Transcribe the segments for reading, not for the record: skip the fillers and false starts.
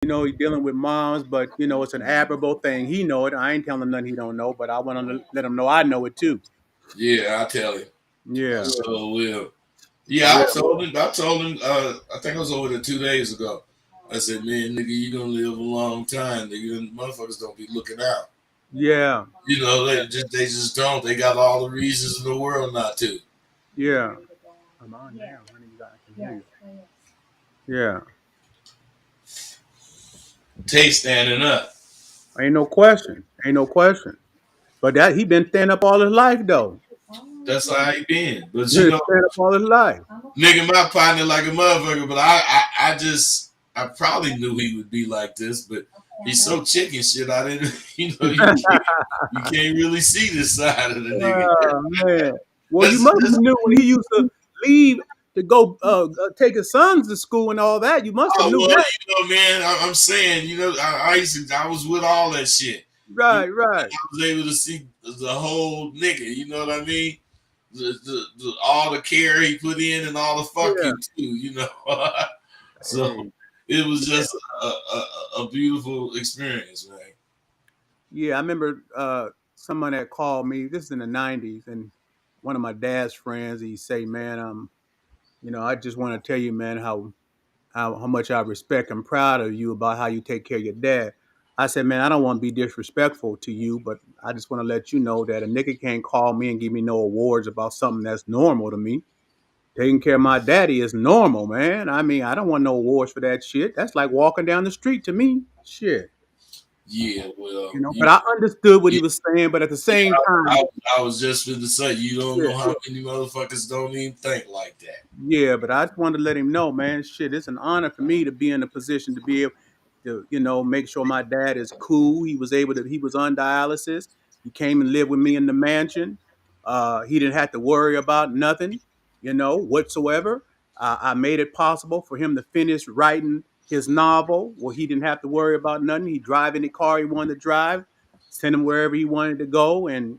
He's dealing with moms, but it's an admirable thing. He know it. I ain't telling him nothing he don't know, but I want to let him know I know it too. Yeah, I tell him. I Yeah, so will. Yeah, yeah, I told him. I told him. I think I was over there 2 days ago. I said, "Man, nigga, you gonna live a long time, nigga. And motherfuckers don't be looking out. yeah, They just don't. They got all the reasons in the world not to. yeah. I'm on now, honey. I can hear you. Yeah, Tay standing up. ain't no question. Ain't no question. But that he been standing up all his life though. That's how he been. But He been standing up all his life. nigga, my partner like a motherfucker. But I probably knew he would be like this. But he's so chicken shit. I didn't. You can't really see this side of the nigga. Oh man. Well, you That's must have that's. knew when he used to leave to go take his sons to school and all that. You must have Oh knew well, that. man. I'm saying, I was with all that shit. Right, right. I was able to see the whole nigga. You know what I mean? All the care he put in and all the fuck Yeah. you too. So Hey. it was just a beautiful experience, man. Yeah, I remember someone that called me. This is in the '90s, and one of my dad's friends. He say, "Man, I just want to tell you, man, how much I respect and proud of you about how you take care of your dad." I said, "Man, I don't want to be disrespectful to you, but I just want to let you know that a nigga can't call me and give me no awards about something that's normal to me. Taking care of my daddy is normal, man. I mean, I don't want no awards for that shit. That's like walking down the street to me. Shit." Yeah, well, But I understood what he was saying, but at the yeah, same time, I was just going to say, you don't yeah, know how many motherfuckers don't even think like that. yeah, but I just wanted to let him know, man, shit, it's an honor for me to be in a position to be able to, make sure my dad is cool. He was on dialysis. He came and lived with me in the mansion. He didn't have to worry about nothing, whatsoever. I made it possible for him to finish writing his novel where he didn't have to worry about nothing. He'd drive any car he wanted to drive, send him wherever he wanted to go. And,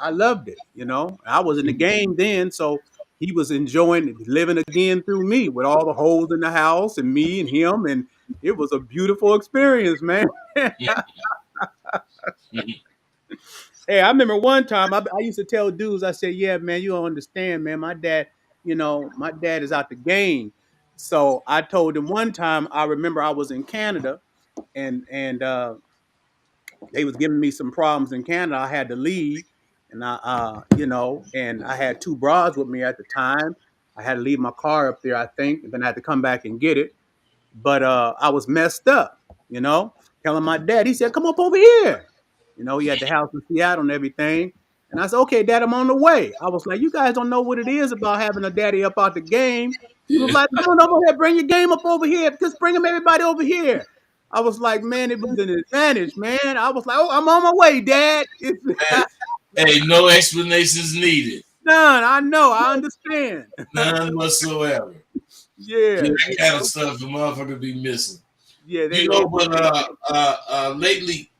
I loved it. I was in the game then. So he was enjoying living again through me with all the holes in the house and me and him. And it was a beautiful experience, man. Hey, I remember one time I used to tell dudes, I said, "Yeah, man, you don't understand, man. My dad is out the game." So I told him one time, I remember I was in Canada and they was giving me some problems in Canada. I had to leave, and and I had two bras with me at the time. I had to leave my car up there, I think, and then I had to come back and get it. But I was messed up, telling my dad. He said, "Come up over here." He had the house in Seattle and everything. And I said, "Okay, Dad, I'm on the way." I was like, "You guys don't know what it is about having a daddy up out the game." He was Yeah. like, "Come on over here, bring your game up over here. Just bring them everybody over here." I was like, "Man, it was an advantage, man." I was like, "Oh, I'm on my way, Dad." It's Hey, no explanations needed. done. I know. I understand. None whatsoever. Yeah, Yeah, that kind of stuff the motherfucker be missing. yeah, they all. But lately,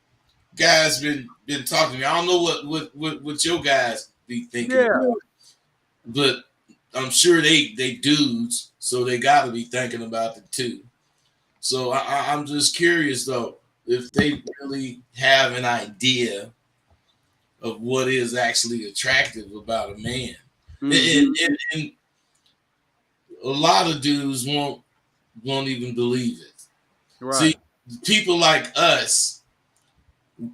guys been talking to me. I don't know what your guys be thinking Yeah, about, but I'm sure they dudes, so they got to be thinking about it too. So I'm just curious though if they really have an idea of what is actually attractive about a man, hmm and a lot of dudes won't even believe it. See, right. people like us,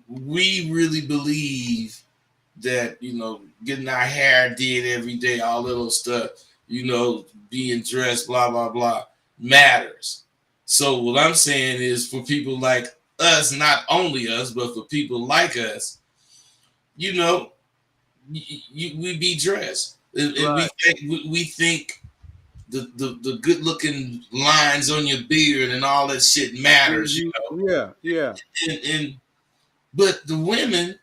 we really believe that getting our hair did every day, all that little stuff, being dressed, blah blah blah, matters. So what I'm saying is, for people like us, not only us, but for people like us, you know, we be dressed, and Right. we think the good looking lines on your beard and all that shit matters, Yeah, yeah. and but the women,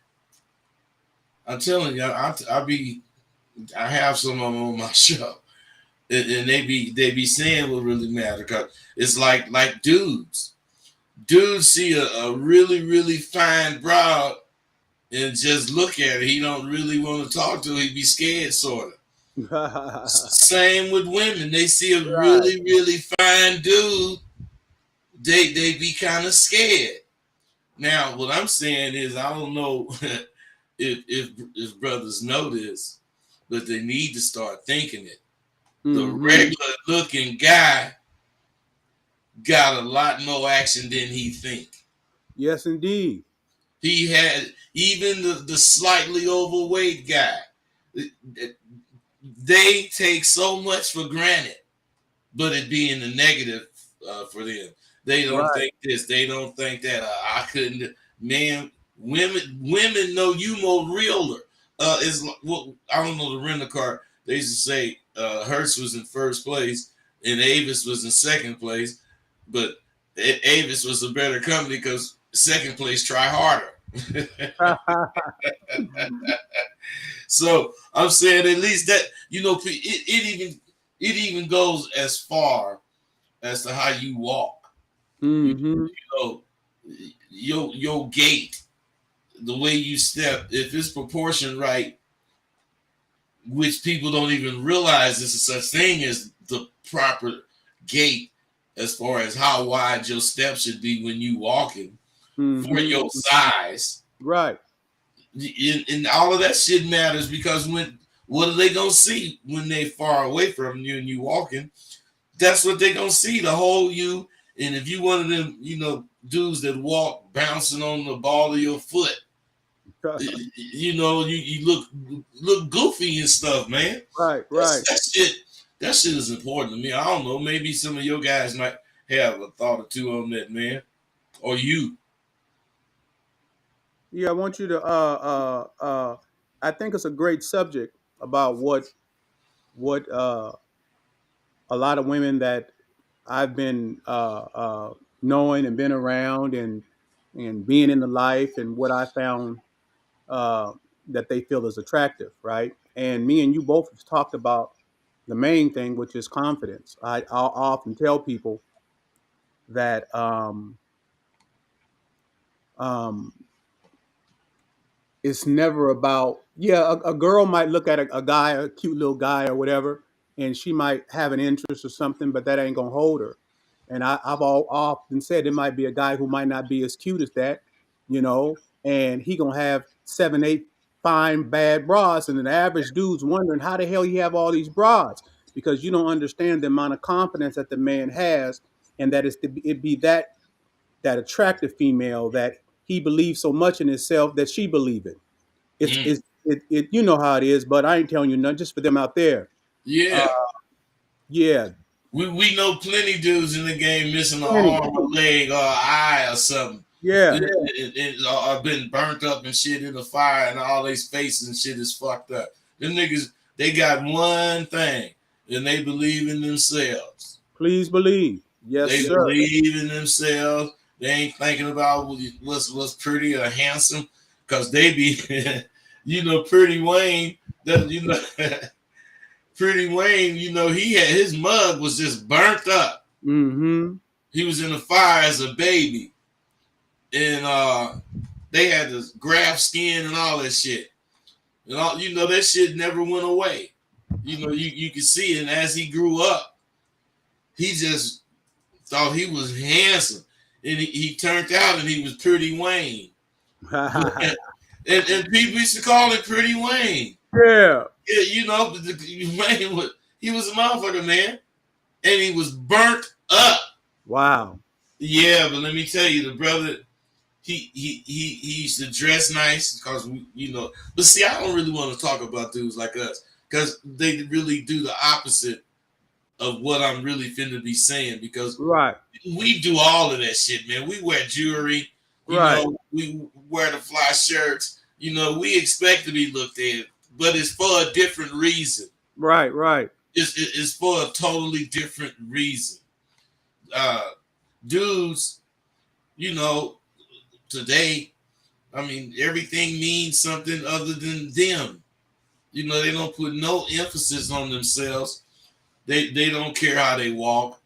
I'm telling you, I have some of them on my show, and they be saying what really matter, because it's like dudes see a really really fine broad and just look at it. He don't really want to talk to her. He be scared, sort of. Right. Same with women. They see a really really fine dude. they be kind of scared. Now, what I'm saying is, I don't know if brothers know this, but they need to start thinking it. The Mm-hmm. regular looking guy got a lot more action than he think. Yes, indeed. He had even the slightly overweight guy. They take so much for granted, but it being the negative for them. They don't Right. think this. They don't think that. I couldn't. Man, women know you more realer. Is well, I don't know the rental car. They used to say Hertz was in first place and Avis was in second place, but Avis was a better company because second place try harder. So I'm saying at least that it even goes as far as to how you walk. You Mm-hmm. know, your gait, the way you step, if it's proportioned right, which people don't even realize there's a such thing as the proper gait as far as how wide your step should be when you walking for your Mm-hmm. size. Right. And all of that shit matters because when what are they gonna see when they far away from you and you walking? That's what they gonna see, the whole you. And if you one of them, dudes that walk bouncing on the ball of your foot, you look goofy and stuff, man. Right. That's Right. that shit. That shit is important to me. I don't know. Maybe some of your guys might have a thought or two on that, man, or you. Yeah, I want you to. I think it's a great subject about what a lot of women that I've been knowing and been around and being in the life and what I found uh, that they feel is attractive, right? And me and you both have talked about the main thing, which is confidence. I'll often tell people that um, it's never about a girl might look at a guy, a cute little guy or whatever, and she might have an interest or something, but that ain't gonna hold her. And I've often said it might be a guy who might not be as cute as that, and he gonna have 7 8 fine bad bras, and the average dude's wondering how the hell you have all these bras, because you don't understand the amount of confidence that the man has, and that it be that attractive female that he believes so much in himself that she believe it. Mm. You know how it is, but I ain't telling you nothing. Just for them out there. Uh, Yeah. yeah, We know plenty dudes in the game missing an plenty. arm, a leg, or an eye, or something. Yeah, Or been burnt up and shit in the fire, and all these faces and shit is fucked up. Them niggas, they got one thing, and they believe in themselves. please believe. Yes, They sir. believe in themselves. They ain't thinking about what's pretty or handsome, cause they be, Pretty Wayne. That Pretty Wayne. He had his mug was just burnt up. Mm-hmm. He was in the fire as a baby, and they had this graft skin and all that shit. And that shit never went away. You could see it. And as he grew up, he just thought he was handsome, and he turned out and he was Pretty Wayne. And people used to call him Pretty Wayne. Yeah. Yeah, Wayne he was a motherfucker, man, and he was burnt up. Wow. Yeah, but let me tell you, the brother, he used to dress nice because But see, I don't really want to talk about dudes like us because they really do the opposite of what I'm really finna be saying because Right. we do all of that shit, man. We wear jewelry, Right. we wear the fly shirts, we expect to be looked at, but it's for a different reason. Right. Right. It's for a totally different reason. Uh, Dudes, you know, today, I mean, everything means something other than them. They don't put no emphasis on themselves. They don't care how they walk.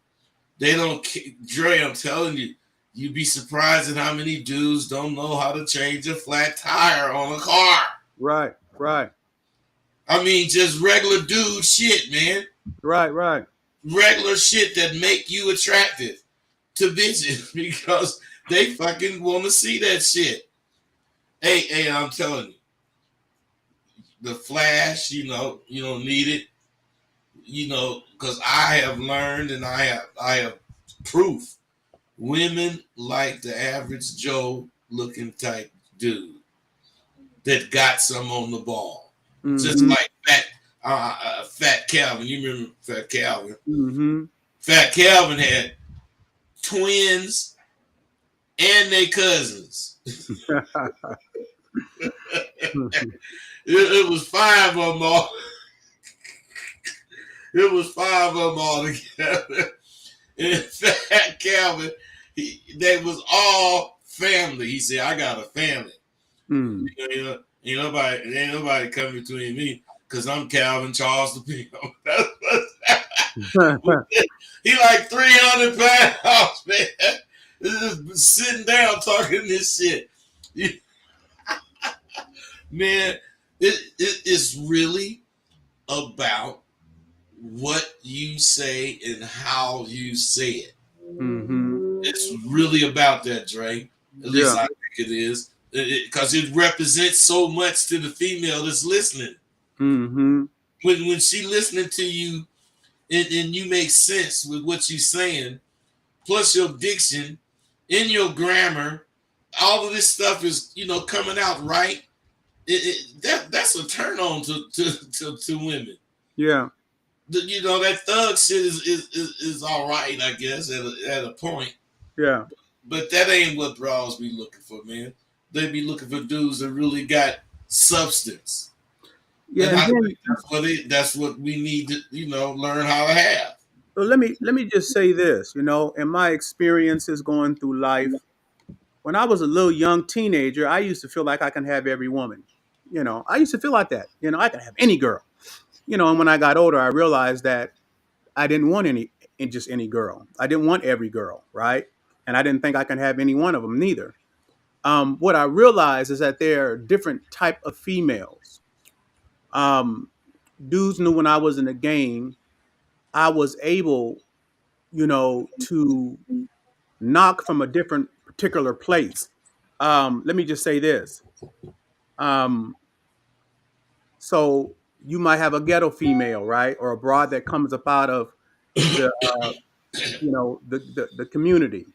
They don't care. Dre, I'm telling you, you'd be surprised at how many dudes don't know how to change a flat tire on a car. Right. Right. I mean, just regular dude shit, man. Right. Right. Regular shit that make you attractive. to visit because they fucking want to see that shit. Hey, I'm telling you, the flash, you don't need it, because I have learned and I have proof. Women like the average Joe looking type dude that got some on the ball, just Mm-hmm. like Fat Calvin. You remember Fat Calvin? Mm-hmm. Fat Calvin had twins and they cousins. It was five of them all. It was five of them all together. And Fat Calvin, they was all family. He said, "I got a family. Mm. Ain't nobody come between me because I'm Calvin Charles the Pino." He like 300 pounds, man. Just sitting down talking this shit. Man, it's really about what you say and how you say it. Mm-hmm. It's really about that, Dre. At least Yeah. I think it is. Because it represents so much to the female that's listening. Mm-hmm. When she listening to you and you make sense with what you're saying, plus your diction, in your grammar, all of this stuff is coming out right. That's a turn on to women. Yeah. That thug shit is all right, I guess, at a point. Yeah. But that ain't what bras be looking for, man. They be looking for dudes that really got substance. Yeah. And And I think then that's what we need to, learn how to have. so let me just say this, in my experiences going through life, when I was a little young teenager, I used to feel like I can have every woman. I used to feel like that. I can have any girl. And when I got older, I realized that I didn't want just any girl. I didn't want every girl, right? And I didn't think I can have any one of them neither. What I realized is that there are different type of females. Um, Dudes knew when I was in the game, I was able, to knock from a different particular place. Let me just say this. Um, so you might have a ghetto female, right, or a broad that comes up out of the the community,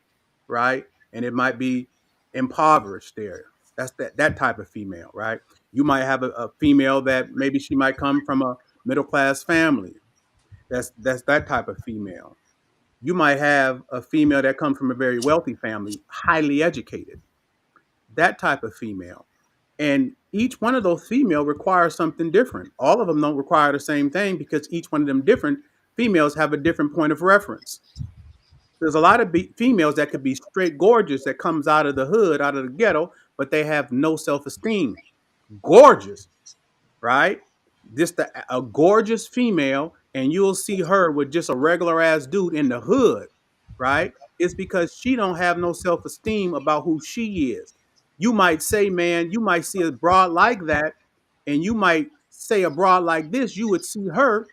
right? And it might be impoverished there. That's that type of female, right? You might have a female that maybe she might come from a middle class family. That's that type of female. You might have a female that comes from a very wealthy family, highly educated. That type of female. And each one of those female requires something different. All of them don't require the same thing because each one of them different females have a different point of reference. There's a lot of females that could be straight gorgeous that comes out of the hood, out of the ghetto, but they have no self-esteem. Gorgeous, right? Just a gorgeous female, and you'll see her with just a regular ass dude in the hood, right? It's because she don't have no self-esteem about who she is. You might say, man, you might see a broad like that, and you might say a broad like this, you would see her,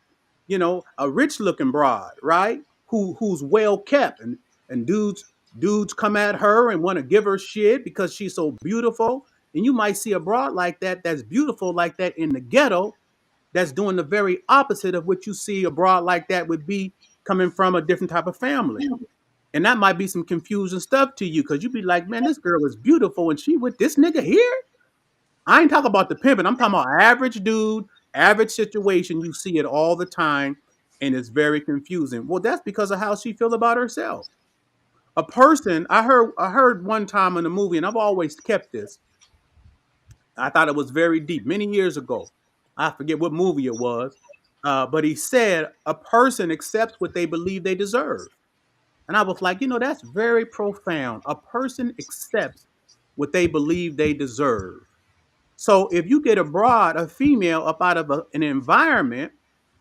a rich looking broad, right? Who's well kept, and dudes come at her and want to give her shit because she's so beautiful. And you might see a broad like that that's beautiful like that in the ghetto that's doing the very opposite of what you see a broad like that would be coming from a different type of family. And that might be some confusing stuff to you because you'd be like, man, this girl is beautiful and she with this nigga here? I ain't talking about the pimping. I'm talking about average dude, average situation. You see it all the time and it's very confusing. Well, that's because of how she feel about herself. A person, I heard one time in a movie, and I've always kept this. I thought it was very deep many years ago. I forget what movie it was, but he said a person accepts what they believe they deserve, and I was like, that's very profound. A person accepts what they believe they deserve. So if you get a female, up out of an environment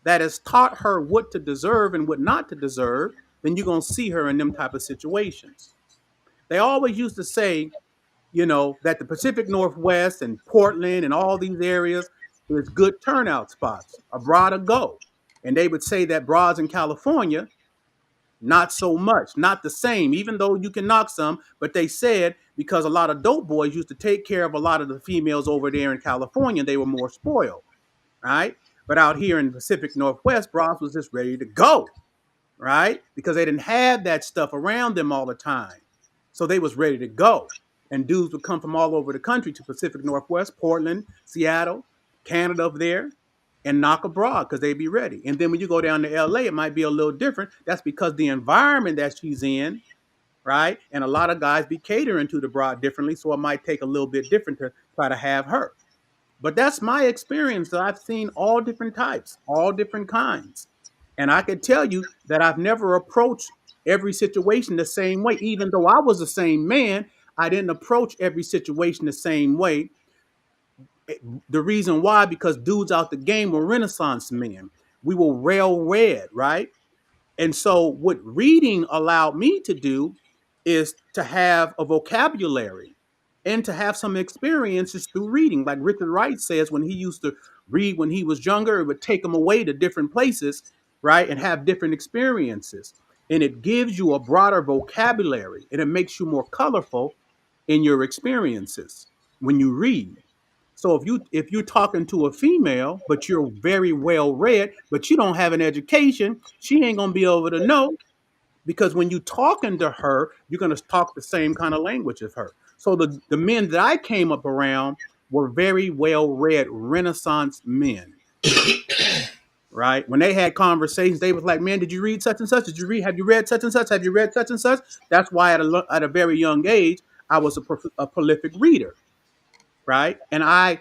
that has taught her what to deserve and what not to deserve, then you're gonna see her in them type of situations. They always used to say, that the Pacific Northwest and Portland and all these areas is good turnout spots, a broad to go. And they would say that broads in California, Not so much, not the same, even though you can knock some. But they said because a lot of dope boys used to take care of a lot of the females over there in California, they were more spoiled, right? But out here in the Pacific Northwest, bras was just ready to go, right? Because they didn't have that stuff around them all the time. So they was ready to go. And dudes would come from all over the country to Pacific Northwest, Portland, Seattle, Canada up there, and knock abroad because they'd be ready. And then when you go down to LA, it might be a little different. That's because the environment that she's in, right? And a lot of guys be catering to the broad differently. So it might take a little bit different to try to have her. But that's my experience. I've seen all different types, all different kinds. And I can tell you that I've never approached every situation the same way. Even though I was the same man, I didn't approach every situation the same way. The reason why, because dudes out the game were Renaissance men. We were well read, right? And so, what reading allowed me to do is to have a vocabulary and to have some experiences through reading. Like Richard Wright says, when he used to read when he was younger, it would take him away to different places, right? And have different experiences. And it gives you a broader vocabulary and it makes you more colorful in your experiences when you read. So if you're talking to a female, but you're very well read, but you don't have an education, she ain't gonna be able to know because when you talking to her, you're gonna talk the same kind of language as her. So the men that I came up around were very well read Renaissance men, right? When they had conversations, they was like, "Man, did you read such and such? Did you read? Have you read such and such? Have you read such and such?" That's why at a very young age, I was a prolific reader, right? And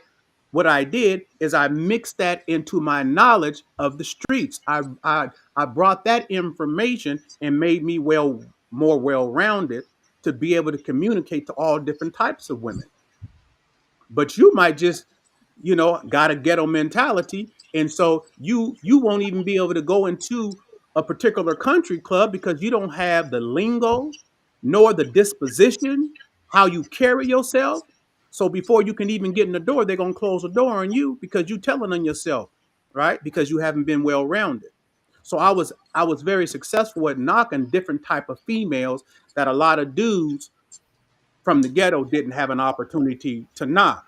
what I did is I mixed that into my knowledge of the streets. I brought that information and made me more well rounded to be able to communicate to all different types of women. But you might just, got a ghetto mentality, and so you won't even be able to go into a particular country club because you don't have the lingo nor the disposition, how you carry yourself. So before you can even get in the door, they're gonna close the door on you because you telling on yourself, right? Because you haven't been well rounded. So I was very successful at knocking different type of females that a lot of dudes from the ghetto didn't have an opportunity to knock.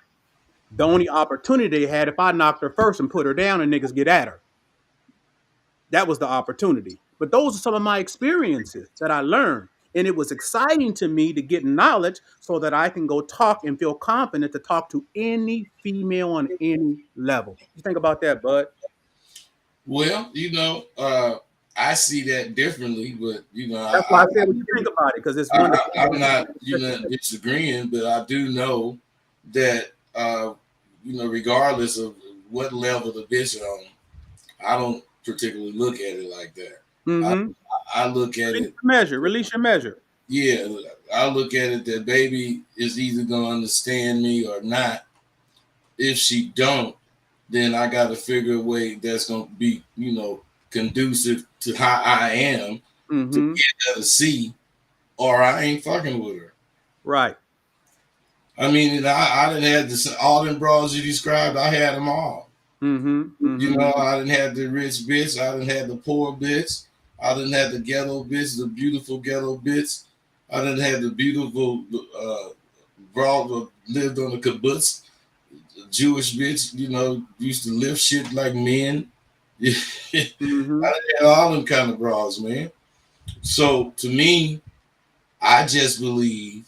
The only opportunity they had if I knocked her first and put her down and niggas get at her. That was the opportunity. But those are some of my experiences that I learned. And it was exciting to me to get knowledge so that I can go talk and feel confident to talk to any female on any level. You think about that, bud? Well, I see that differently, but That's why I said what you think about it, because it's wonderful. I'm not, disagreeing, but I do know that, regardless of what level the bitch on, I don't particularly look at it like that. I, Mm-hmm. I look at Release it, your measure. Release your measure. yeah, I look at it that baby is either gonna understand me or not. If she don't, then I got to figure a way that's gonna be, conducive to how I am to Mm-hmm. get her to see, or I ain't fucking with her. Right. I mean, I didn't have all them bras you described. I had them all. Mm-hmm. Mm-hmm. I didn't have the rich bitch. I didn't have the poor bitch. I didn't have the ghetto bitch, the beautiful ghetto bitch. I didn't have the beautiful bra that lived on the kibbutz, Jewish bitch. Used to lift shit like men. I Mm-hmm. didn't have all them kind of bras, man. So to me, I just believe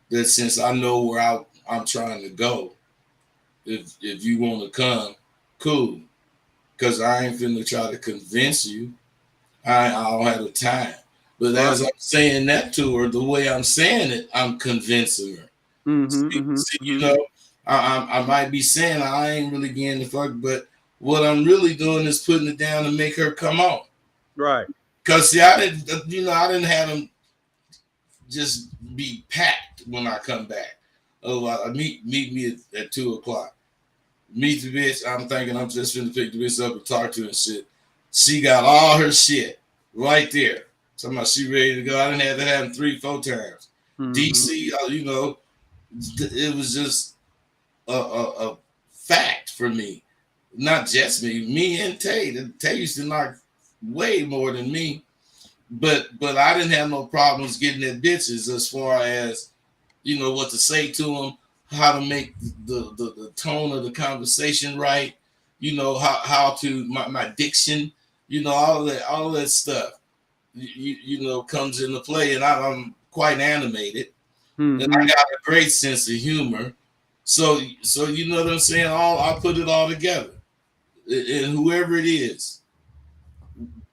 that since I know where I'm trying to go, if you want to come, cool. Because I ain't finna try to convince you. I don't have the time. But Right. as I'm saying that to her, the way I'm saying it, I'm convincing her. Mm-hmm. Mm-hmm. See, Mm-hmm. I might be saying I ain't really getting the fuck, but what I'm really doing is putting it down to make her come on. Right. Cause see, I didn't have them just be packed when I come back. Oh, meet me at 2 o'clock. Meet the bitch. I'm thinking I'm just finna pick the bitch up and talk to her and shit. She got all her shit right there. Talking about she ready to go. I didn't have to have him 3-4 times. Mm-hmm. DC, it was just a fact for me. Not just me and Tay. Tay used to knock way more than me. but I didn't have no problems getting at bitches as far as what to say to them, how to make the tone of the conversation right, how to my diction, all of that stuff, comes into play, and I'm quite animated, and I Mm-hmm. got a great sense of humor. So you know what I'm saying? I put it all together, and whoever it is,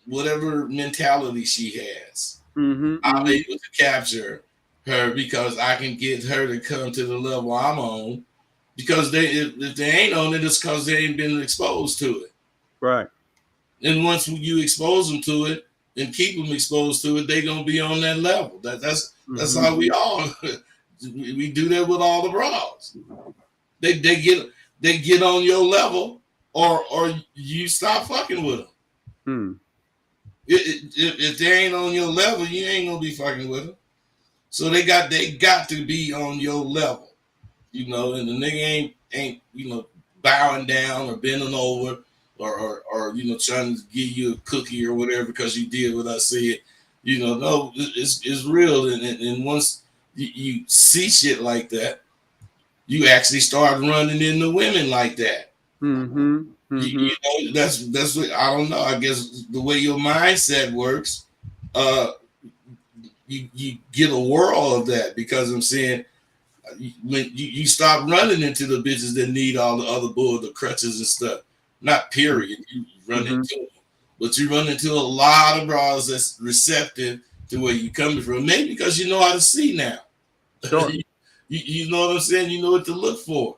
whatever mentality she has, Mm-hmm. I'm Mm-hmm. able to capture her because I can get her to come to the level I'm on. Because if they ain't on it, it's because they ain't been exposed to it. Right. And once you expose them to it and keep them exposed to it, they gonna be on that level. That's Mm-hmm. how we all we do that with all the bras. They get on your level, or you stop fucking with them. Mm. If they ain't on your level, you ain't gonna be fucking with them. So they got to be on your level, and the nigga ain't bowing down or bending over or trying to give you a cookie or whatever because you did what I said. No, it's real, and once you see shit like that, you actually start running into women like that. Mm-hmm. Mm-hmm. That's what I don't know. I guess the way your mindset works, uh, you get a whirl of that because I'm saying when you stop running into the bitches that need all the other bull, the crutches and stuff. Not period. You run Mm-hmm. into them, but you run into a lot of bras that's receptive to where you coming from. Maybe because you know how to see now. Sure. You know what I'm saying. You know what to look for.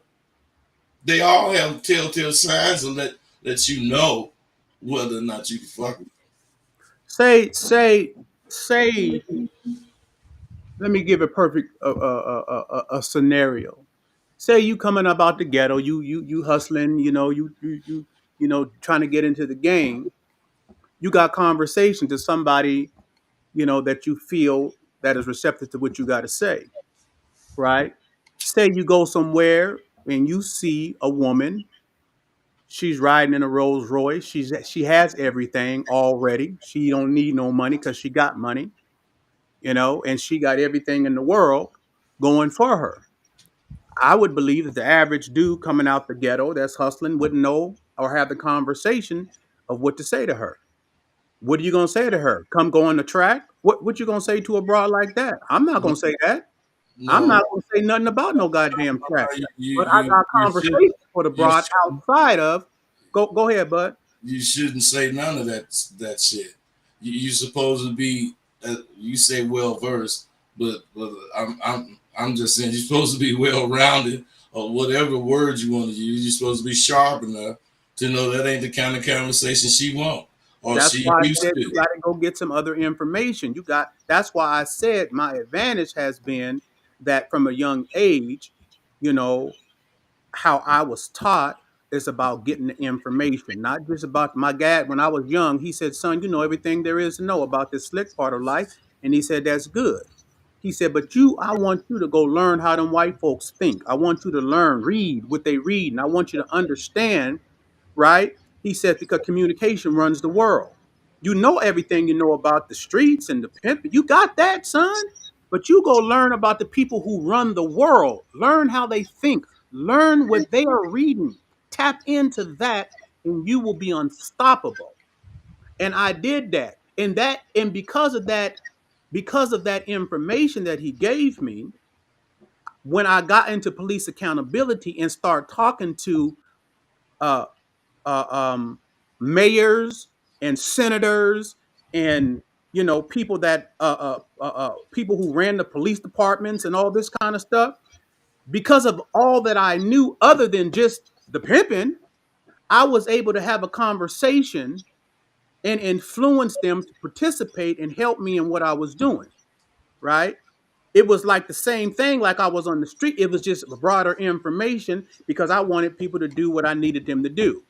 They all have telltale signs and let you know whether or not you can fuck with Say. Let me give a perfect a scenario. Say you coming up out the ghetto, you hustling, trying to get into the game. You got conversation to somebody, that you feel that is receptive to what you got to say, right? Say you go somewhere and you see a woman. She's riding in a Rolls Royce. She has everything already. She don't need no money because she got money, and she got everything in the world going for her. I would believe that the average dude coming out the ghetto that's hustling wouldn't know or have the conversation of what to say to her. What are you gonna say to her? Come go on the track? What you gonna say to a broad like that? I'm not gonna them. say that. I'm No, not gonna say nothing about no goddamn track. you But I you got you should conversations for the you broad outside of. Go ahead, bud. you shouldn't say none of that shit. You supposed to be you say well versed, but I'm just saying you're supposed to be well rounded or whatever words you want to use. You're supposed to be sharp enough to know that ain't the kind of conversation she want or That's she why I used said you to. got to go get some other information. That's why I said my advantage has been that from a young age, you know, how I was taught is about getting the information, not just about my dad. When I was young, he said, "Son, you know everything there is to know about this slick part of life," and he said, "That's good." He said, "But I want you to go learn how them white folks think. I want you to learn, read what they read, and I want you to understand." Right? He said, because communication runs the world. You know everything you know about the streets and the pimp. You got that, son. But you go learn about the people who run the world. Learn how they think. Learn what they are reading. Tap into that, and you will be unstoppable. And I did that. And because of that information that he gave me, when I got into police accountability and start talking to uh, uh, um, mayors and senators and people that people who ran the police departments and all this kind of stuff, because of all that I knew other than just the pimping, I was able to have a conversation and influence them to participate and help me in what I was doing, right? It was like the same thing, like I was on the street. It was just broader information because I wanted people to do what I needed them to do.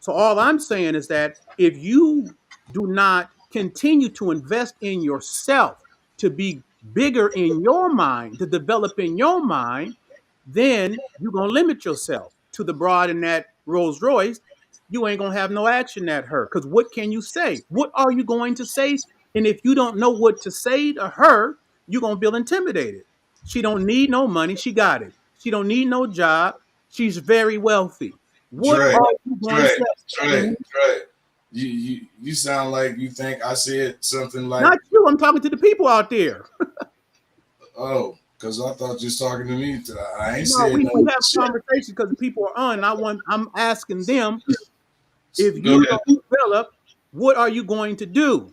So all I'm saying is that if you do not continue to invest in yourself to be bigger in your mind, to develop in your mind, then you're gonna limit yourself to the broad in that Rolls Royce. You ain't gonna have no action at her. Because what can you say? What are you going to say? And if you don't know what to say to her, you're gonna feel intimidated. She don't need no money. She got it. She don't need no job. She's very wealthy. What Dre, are you going to Dre, say? Dre, Mhm. Dre. You sound like you think I said something like, Not you. I'm talking to the people out there. oh, because I thought you was talking to me. I ain't No, said we no have shit. conversations because the people are on. And I'm asking them, if Go you ahead. don't develop, what are you going to do?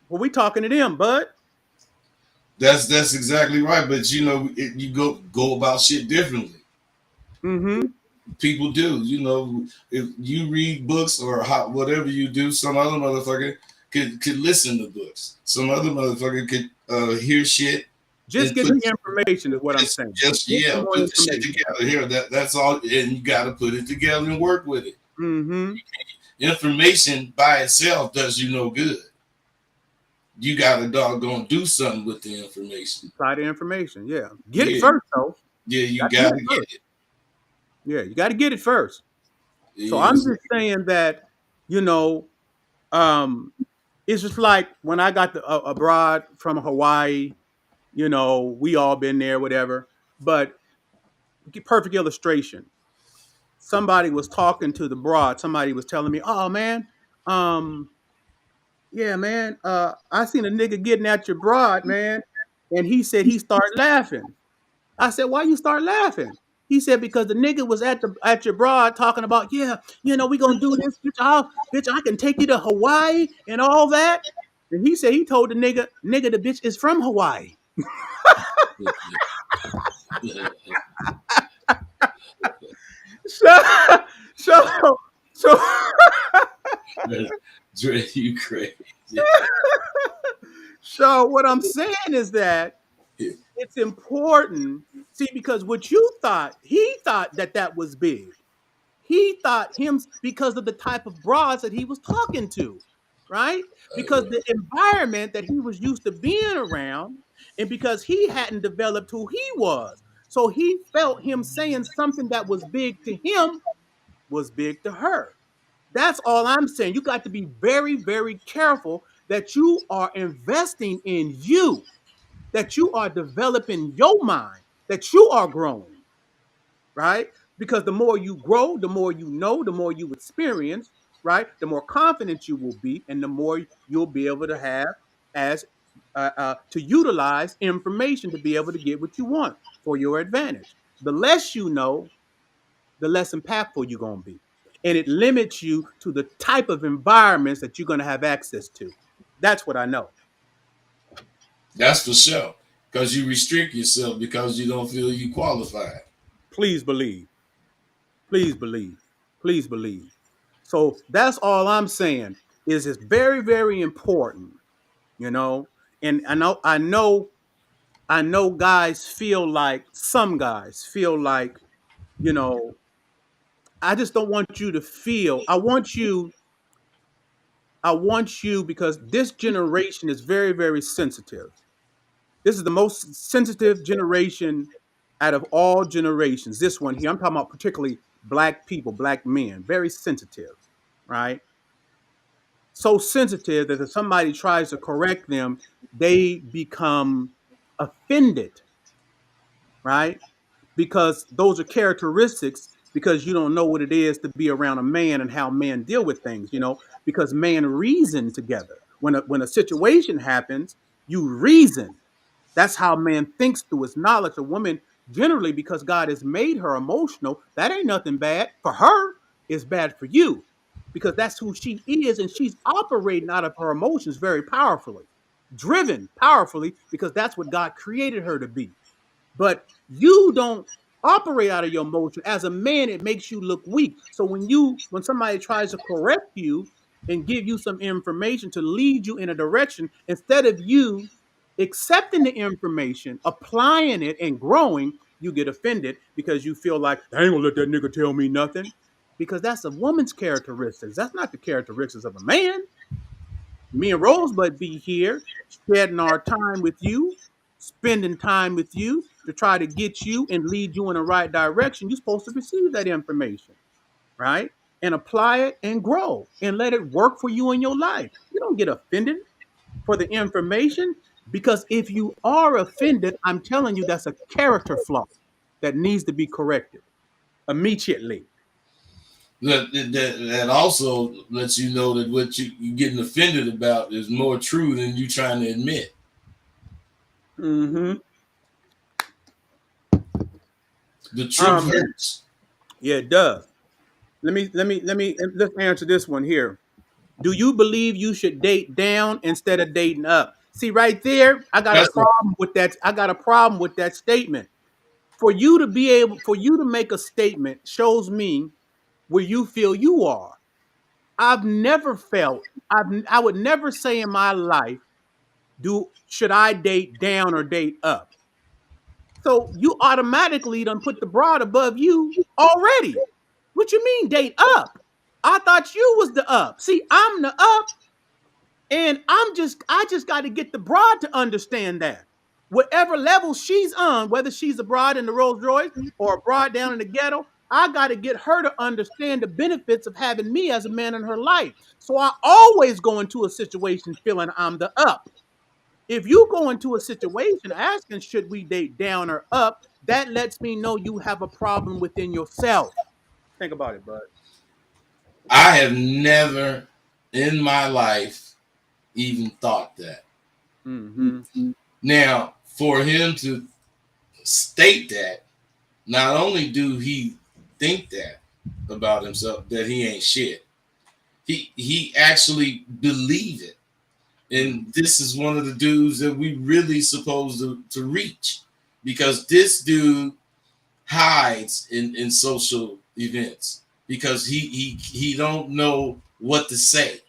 Well, we talking to them, bud. That's exactly right. But you go about shit differently. Mm-hmm. People do. If you read books or whatever you do, some other motherfucker could listen to books. Some other motherfucker could hear shit Just and get put the information is what I'm saying. just Get some yeah, more put the shit information. together here. That's all, and you got to put it together and work with it. Mm-hmm. Information by itself does you no good. You got to doggone do something with the information. Apply the information. Yeah. Get it Yeah, first, though. yeah, you Got to get got it to get first. it. Yeah, you got to get it first. So I'm Yes. just saying that, you know, um, it's just like when I got abroad from Hawaii, we all been there, whatever. But perfect illustration. Somebody was talking to the broad. Somebody was telling me, "Oh man, um, yeah, man, I seen a nigga getting at your broad, man," and he said he started laughing. I said, "Why you start laughing?" He said, "Because the nigga was at your broad talking about, yeah, we gonna do this, bitch, I can take you to Hawaii and all that." And he said he told the nigga, the bitch is from Hawaii. So, so, so, Dre, you crazy. so what I'm saying is that Yeah. it's important. See, because what you thought, he thought that was big. He thought him because of the type of broads that he was talking to, right? Because Right. the environment that he was used to being around, and because he hadn't developed who he was. So he felt him saying something that was big to him was big to her. That's all I'm saying. You got to be very, very careful that you are investing in you, that you are developing your mind, that you are growing, right? Because the more you grow, the more you know, the more you experience, right? The more confident you will be, and the more you'll be able to have as to utilize information to be able to get what you want for your advantage. The less you know, the less impactful you're going to be. And it limits you to the type of environments that you're going to have access to. That's what I know. That's for sure. Because you restrict yourself because you don't feel you qualified. Please believe. Please believe. Please believe. So that's all I'm saying is it's very, very important, you know. And I know guys feel like some guys feel like, you know, I just don't want you to feel. I want you because this generation is very, very sensitive. This is the most sensitive generation out of all generations. This one here, I'm talking about particularly black people, black men, very sensitive, right? So sensitive that if somebody tries to correct them, they become offended, right? Because those are characteristics because you don't know what it is to be around a man and how men deal with things, because men reason together. When a situation happens, you reason. That's how man thinks through his knowledge. A woman, generally, because God has made her emotional, that ain't nothing bad. For her, it's bad for you because that's who she is, and she's operating out of her emotions very powerfully, driven powerfully because that's what God created her to be. But you don't operate out of your emotion. As a man, it makes you look weak. So when somebody tries to correct you and give you some information to lead you in a direction, instead of you accepting the information, applying it, and growing, you get offended because you feel like I ain't gonna let that nigga tell me nothing. Because that's a woman's characteristics. That's not the characteristics of a man. Me and Rosebud be here, shedding our time with you, spending time with you to try to get you and lead you in the right direction. You're supposed to receive that information, right? And apply it and grow and let it work for you in your life. You don't get offended. for the information, because if you are offended, I'm telling you that's a character flaw that needs to be corrected immediately. That also lets you know that what you're getting offended about is more true than you trying to admit. Mm-hmm. The truth hurts. Yeah, it does. Let's answer this one here. Do you believe you should date down instead of dating up? See, right there, I got a That's a, problem with that. I got a problem with that statement. For you to make a statement shows me where you feel you are. I've never felt, I would never say in my life, should I date down or date up? So you automatically done put the broad above you already. What you mean date up? I thought you was the up. See, I'm the up, and I just got to get the broad to understand that. Whatever level she's on, whether she's a broad in the Rolls Royce or a broad down in the ghetto, I got to get her to understand the benefits of having me as a man in her life. So I always go into a situation feeling I'm the up. If you go into a situation asking, should we date down or up, that lets me know you have a problem within yourself. Think about it, bud. I have never in my life even thought that. Mm-hmm. Now, for him to state that, not only do he think that about himself, that he ain't shit, he actually believe it. And this is one of the dudes that we really supposed to reach, because this dude hides in social events because he don't know what to say.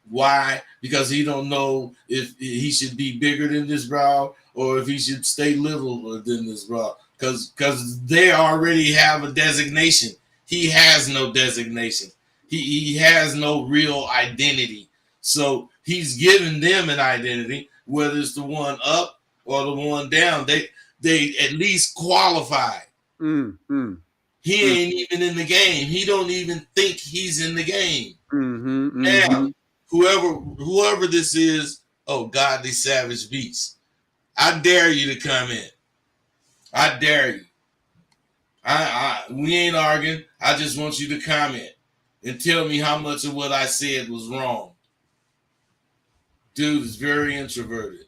Why? Because he don't know if he should be bigger than this bra or if he should stay littler than this bra. Because they already have a designation. He has no designation. He has no real identity. So he's giving them an identity, whether it's the one up or the one down. They at least qualify. Mm, mm, He mm, ain't even in the game. He don't even think he's in the game. mm-hmm, mm-hmm. Now, whoever this is, oh godly savage beast, I dare you to come in. I dare you. We ain't arguing. I just want you to comment and tell me how much of what I said was wrong. Dude is very introverted.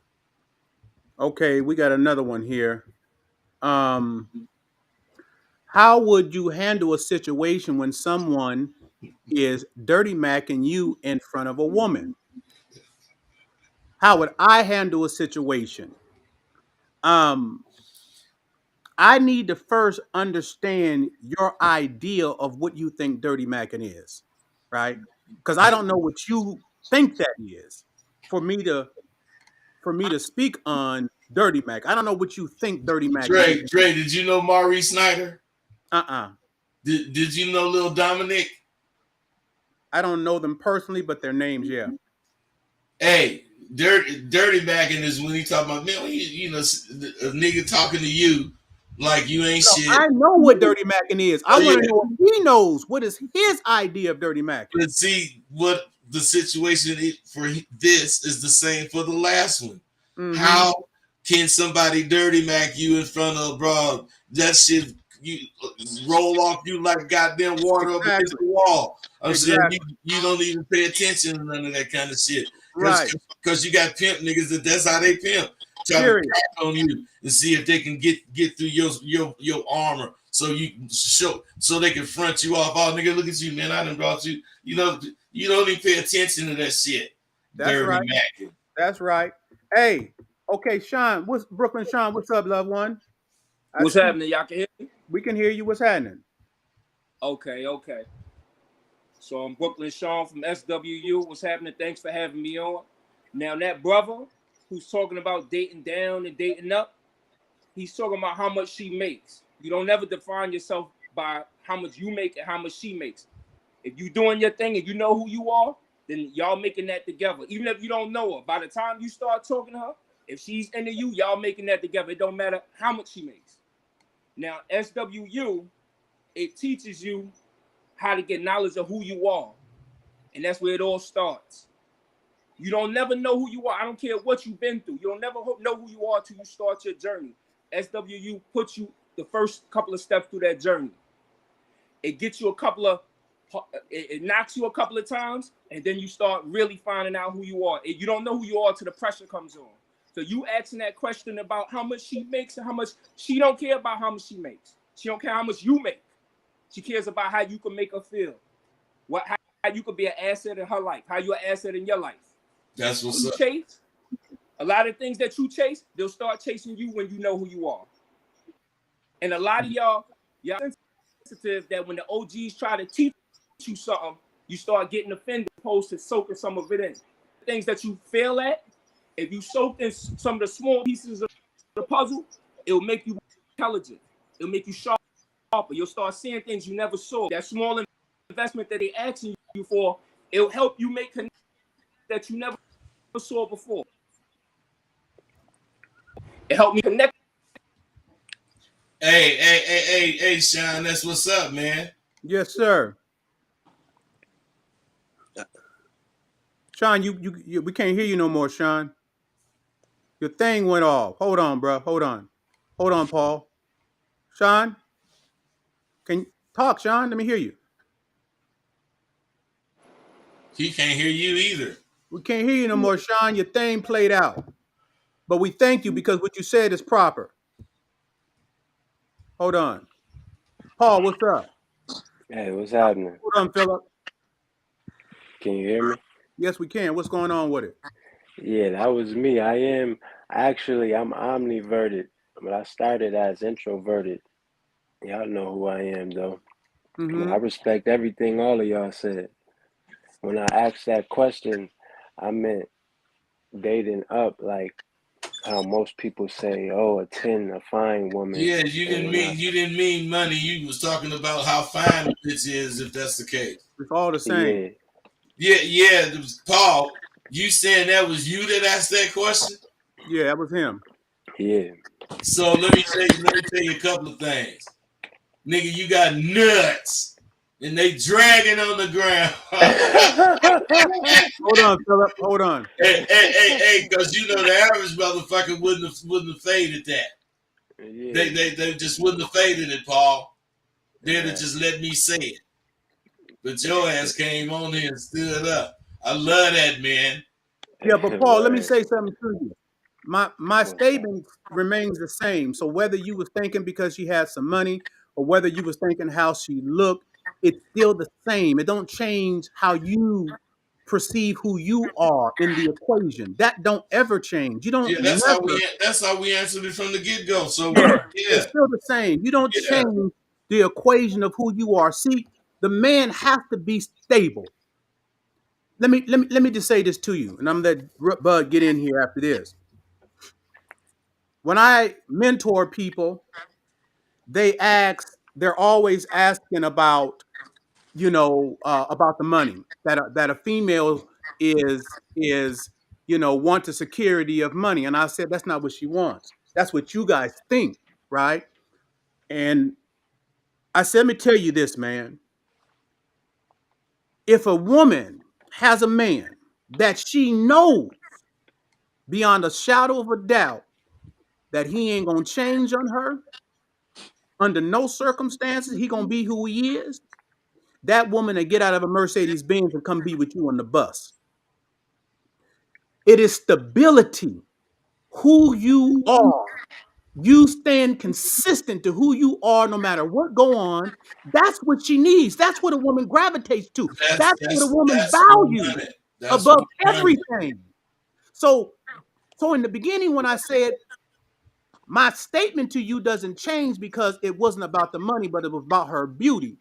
Okay, we got another one here. Um, how would you handle a situation when someone is dirty macking you in front of a woman? How would I handle a situation? Um, I need to first understand your idea of what you think dirty macking is, right? Because I don't know what you think that is. For me to speak on dirty mac, I don't know what you think dirty macking is. Dre, did you know Maurice Snyder? Uh-uh. Did you know Lil Dominic? I don't know them personally, but their names, yeah. Hey, dirty backing is when he talking about, man, when you know, a nigga talking to you like you ain't No, shit. I know what dirty macking is. I Oh yeah, want to know if he knows what is his idea of dirty macking. but see what the situation for this is the same for the last one. Mm-hmm. How can somebody dirty mac you in front of a broad? That shit you roll off you like goddamn water up against Exactly. the wall. I'm saying Exactly. you don't even pay attention to none of that kind of shit Right. because you got pimp niggas that's how they pimp. Try to Period. crack on you and see if they can get through your armor so you show so they can front you off. Oh nigga, look at you, man. I done brought you. You know, you don't even pay attention to that shit. That's Dirty right. macking. That's right. Hey, okay, Sean. What's Brooklyn Sean? What's up, loved one? I What's see. happening? Y'all can hear me? We can hear you. What's happening? Okay, okay. So I'm Brooklyn Sean from SWU. What's happening? Thanks for having me on. Now that brother who's talking about dating down and dating up, he's talking about how much she makes. You don't ever define yourself by how much you make and how much she makes. If you doing your thing and you know who you are, then y'all making that together. Even if you don't know her, by the time you start talking to her, if she's into you, y'all making that together. It don't matter how much she makes. Now SWU, it teaches you how to get knowledge of who you are. And that's where it all starts. You don't never know who you are. I don't care what you've been through. You don't never know who you are till you start your journey. SWU puts you the first couple of steps through that journey. It gets you a couple of, it knocks you a couple of times, and then you start really finding out who you are. You don't know who you are till the pressure comes on. So you asking that question about how much she makes and how much, she don't care about how much she makes. She don't care how much you make. She cares about how you can make her feel. How you could be an asset in her life. How you're an asset in your life. That's what's up. Chase, a lot of things that you chase, they'll start chasing you when you know who you are. And a lot of y'all sensitive that when the OGs try to teach you something, you start getting offended opposed to soaking some of it in. Things that you fail at, if you soak in some of the small pieces of the puzzle, it'll make you intelligent. It'll make you sharper. You'll start seeing things you never saw. That small investment that they asking you for, it'll help you make connections that you never saw before. It helped me connect. Hey, Sean, that's what's up, man. Yes, sir. Sean, you we can't hear you no more, Sean. Your thing went off. Hold on, bro. Hold on, Paul. Sean, can you talk, Sean? Let me hear you. He can't hear you either. We can't hear you no more, Sean. Your thing played out. But we thank you because what you said is proper. Hold on. Paul, what's up? Hey, what's happening? Hold on, Philip. Can you hear me? Yes, we can. What's going on with it? Yeah, that was me. I'm omniverted, but I started as introverted. Y'all know who I am, though. Mm-hmm. I respect everything all of y'all said. When I asked that question, I meant dating up, like how most people say, "Oh, a 10, a fine woman." Yeah, And you didn't mean money. You was talking about how fine the bitch is, if that's the case. It's all the same. yeah, Yeah. Paul, you saying that was you that asked that question? Yeah, that was him. yeah. So let me tell you a couple of things. Nigga, you got nuts. And they dragging on the ground. Hold on, Philip. Hold on. Hey, because you know the average motherfucker wouldn't have faded that. Yeah. They just wouldn't have faded it, Paul. They'd have Right. just let me say it. But your ass came on here and stood up. I love that, man. Yeah, but Paul, let me Word. say something to you. My What's that? statement remains the same. So whether you was thinking because she had some money or whether you was thinking how she looked, it's still the same. It don't change how you perceive who you are in the equation. That don't ever change. You don't Yeah, never. that's how we answered it from the get go. So Yeah, yeah, it's still the same. You don't yeah. change the equation of who you are. See, the man has to be stable. Let me just say this to you, and I'm gonna let Bud get in here after this. When I mentor people, they're always asking about, about the money that a female is want the security of money, and I said that's not what she wants. That's what you guys think, right? And I said, let me tell you this, man. If a woman has a man that she knows beyond a shadow of a doubt that he ain't gonna change on her under no circumstances, he gonna be who he is. That woman to get out of a Mercedes Benz and come be with you on the bus. It is stability, who you are. You stand consistent to who you are no matter what go on. That's what she needs. That's what a woman gravitates to. That's what a woman That's values 100. That's above 100. everything. So in the beginning when I said my statement to you doesn't change because it wasn't about the money, but it was about her beauty.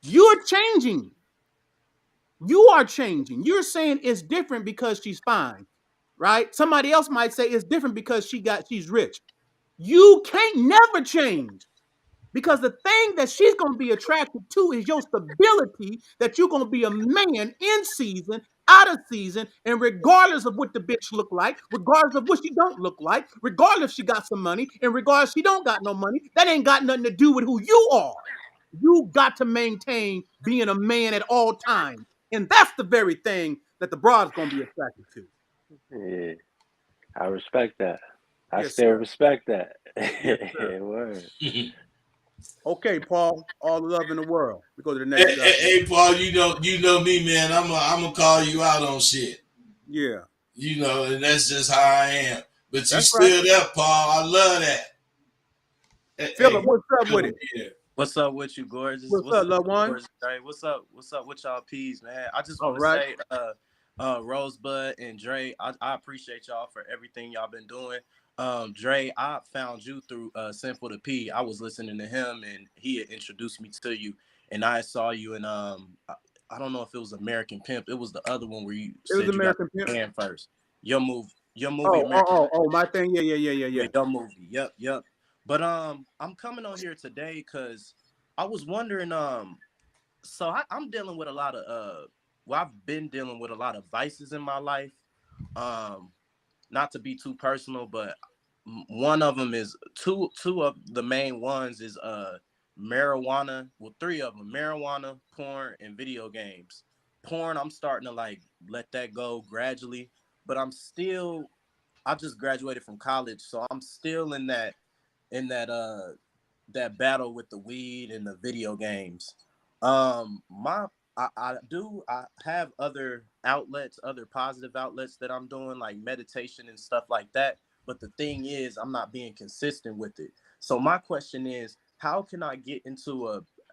You're changing. You are changing. You're saying it's different because she's fine, right? Somebody else might say it's different because she's rich. You can't never change because the thing that she's going to be attracted to is your stability, that you're going to be a man in season, out of season, and regardless of what the bitch look like, regardless of what she don't look like, regardless if she got some money, and regardless if she don't got no money, that ain't got nothing to do with who you are. You got to maintain being a man at all times. And that's the very thing that the broad's gonna be attracted to. Yeah, I respect that. I Yes, still sir. respect that. Yes, sir. Word. hey, Okay, Paul. All the love in the world. We go to the next subject. hey, Paul, you know me, man. I'm gonna call you out on shit. Yeah, You know, and that's just how I am. But you that's right. stood up, Paul. I love that. Hey, Philip, what's up with come it? here. What's up with you, gorgeous? What's What's up, up, loved one? gorgeous? Dre? What's up? What's up with y'all peas, man? I just All want to right. say, Rosebud and Dre, I appreciate y'all for everything y'all been doing. Dre, I found you through Simple to P. I was listening to him and he had introduced me to you, and I saw you in I don't know if it was American Pimp. It was the other one where you It was said you got American Pimp. the man first. Your movie, Oh, oh, American. oh, oh, my thing. Yeah, yeah, yeah, yeah, Yeah, yeah. your movie. Yep, yep. But I'm coming on here today because I was wondering. So I'm dealing with a lot of well, I've been dealing with a lot of vices in my life. Um, not to be too personal, but one of them is two of the main ones is marijuana. Well, three of them: marijuana, porn, and video games. Porn, I'm starting to like let that go gradually, but I just graduated from college, so I'm still in that that battle with the weed and the video games. My I have other outlets, other positive outlets that I'm doing, like meditation and stuff like that. But the thing is, I'm not being consistent with it. So my question is, how can I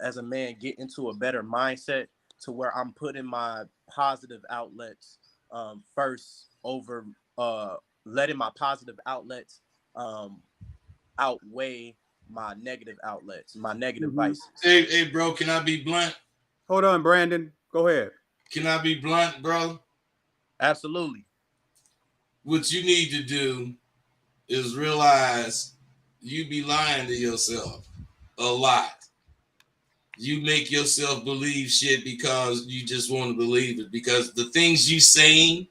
as a man, get into a better mindset to where I'm putting my positive outlets first over letting my positive outlets um, outweigh my negative outlets, my negative Hmm. vices. Hey, bro, can I be blunt? Hold on, Brandon. Go ahead. Can I be blunt, bro? Absolutely. What you need to do is realize you be lying to yourself a lot. You make yourself believe shit because you just want to believe it. Because the things you saying,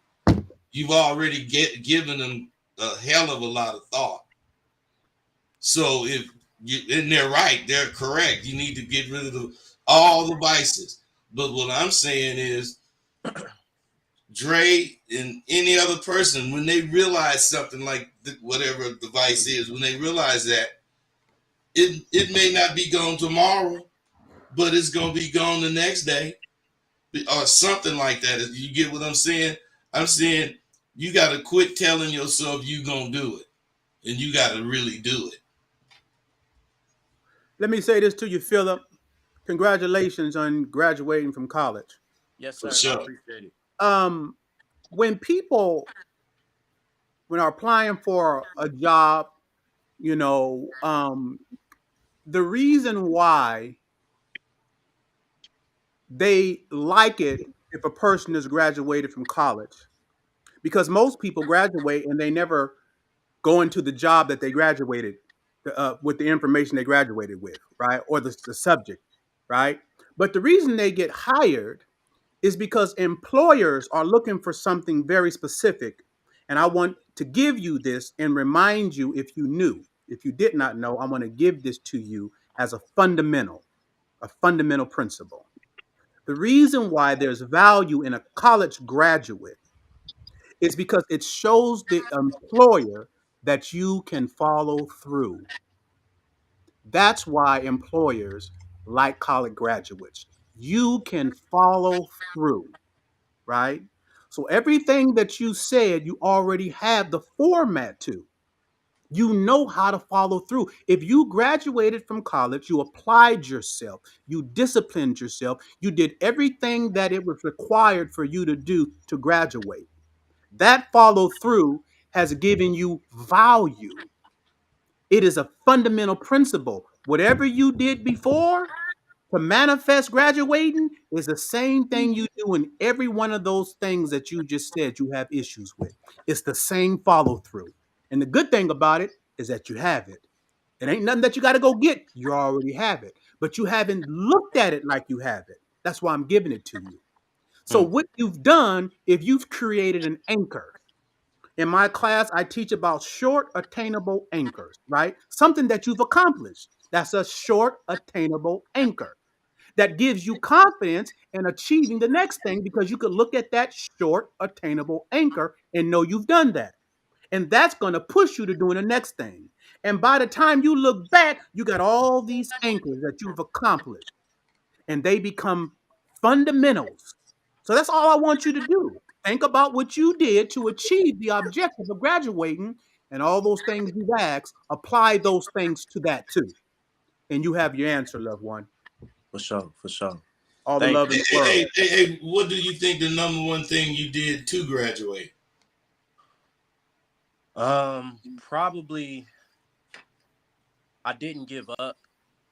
you've already given them a hell of a lot of thought. So if and they're right, they're correct. You need to get rid of all the vices. But what I'm saying is, Dre and any other person, when they realize something like whatever the vice is, when they realize that it may not be gone tomorrow, but it's gonna be gone the next day or something like that. You get what I'm saying? I'm saying you got to quit telling yourself you gonna do it, and you got to really do it. Let me say this to you, Philip. Congratulations on graduating from college. Yes, For sir. I sure. appreciate it. Um, when people when are applying for a job, you know, the reason why they like it if a person is graduated from college, because most people graduate and they never go into the job that they graduated with the information they graduated with, right? Or the subject, right? But the reason they get hired is because employers are looking for something very specific. And I want to give you this and remind you if you knew. If you did not know, I want to give this to you as a fundamental principle. The reason why there's value in a college graduate is because it shows the employer that you can follow through. That's why employers like college graduates. You can follow through, right? So everything that you said, you already have the format to. You know how to follow through. If you graduated from college, you applied yourself, you disciplined yourself, you did everything that it was required for you to do to graduate. That follow through has given you value. It is a fundamental principle. Whatever you did before to manifest graduating is the same thing you do in every one of those things that you just said you have issues with. It's the same follow through. And the good thing about it is that you have it. It ain't nothing that you got to go get. You already have it. But you haven't looked at it like you have it. That's why I'm giving it to you. So, Mm, what you've done, if you've created an anchor, in my class, I teach about short, attainable anchors, right? Something that you've accomplished. That's a short, attainable anchor. that gives you confidence in achieving the next thing because you could look at that short, attainable anchor and know you've done that. And that's going to push you to doing the next thing. And by the time you look back, you got all these anchors that you've accomplished, and they become fundamentals. So that's all I want you to do. Think about what you did to achieve the objective of graduating, and all those things you've asked, apply those things to that too. And you have your answer, loved one. For sure, for sure. All the Thank love in you. the world. Hey, what do you think the number one thing you did to graduate? Probably I didn't give up.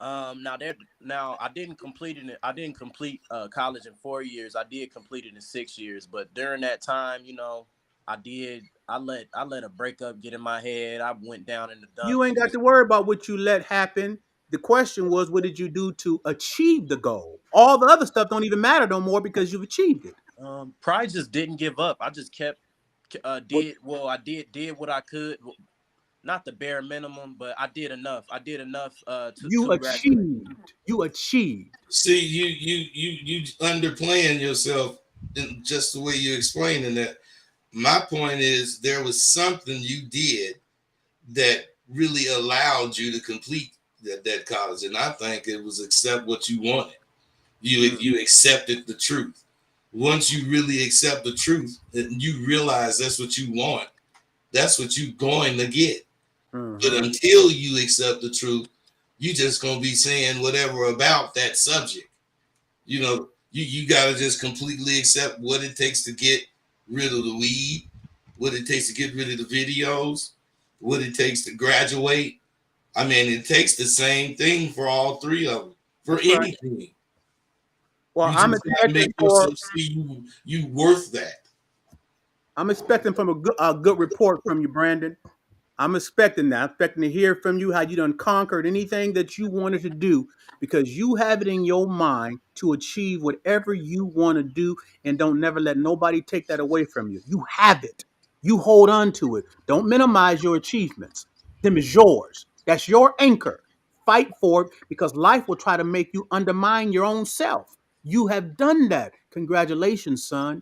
Now I didn't complete it. I didn't complete college in 4 years. I did complete it in 6 years. But during that time, I did. I let a breakup get in my head. I went down in the You dumps. ain't got to worry about what you let happen. The question was, what did you do to achieve the goal? All the other stuff don't even matter no more because you've achieved it. Probably just didn't give up. I just kept What did what I could. Not the bare minimum, but I did enough. I did enough you to graduate. achieved. You achieved. See, you underplaying yourself in just the way you're explaining that. My point is there was something you did that really allowed you to complete that college, and I think it was accept what you wanted. You accepted the truth. Once you really accept the truth, and you realize that's what you want, that's what you're going to get. But Mm-hmm. until you accept the truth, you just gonna be saying whatever about that subject. You gotta just completely accept what it takes to get rid of the weed, what it takes to get rid of the videos, what it takes to graduate. I mean, it takes the same thing for all three of them. For That's right. anything, Well, you just gotta make yourself see you worth that. I'm expecting from a good report from you, Brandon. I'm expecting that. I'm expecting to hear from you how you done conquered anything that you wanted to do because you have it in your mind to achieve whatever you want to do and don't never let nobody take that away from you. You have it. You hold on to it. Don't minimize your achievements. Them is yours. That's your anchor. Fight for it because life will try to make you undermine your own self. You have done that. Congratulations, son.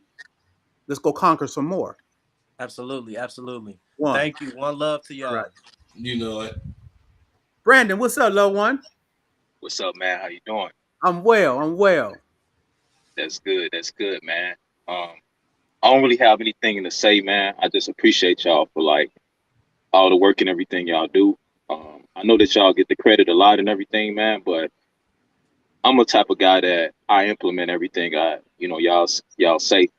Let's go conquer some more. Absolutely, absolutely. One. Thank you. One love to All right. y'all. You know it. Brandon, what's up, loved one? What's up, man? How you doing? I'm well. I'm well. That's good. That's good, man. Um, I don't really have anything to say, man. I just appreciate y'all for like all the work and everything y'all do. I know that y'all get the credit a lot and everything, man, but I'm a type of guy that I implement everything y'all say.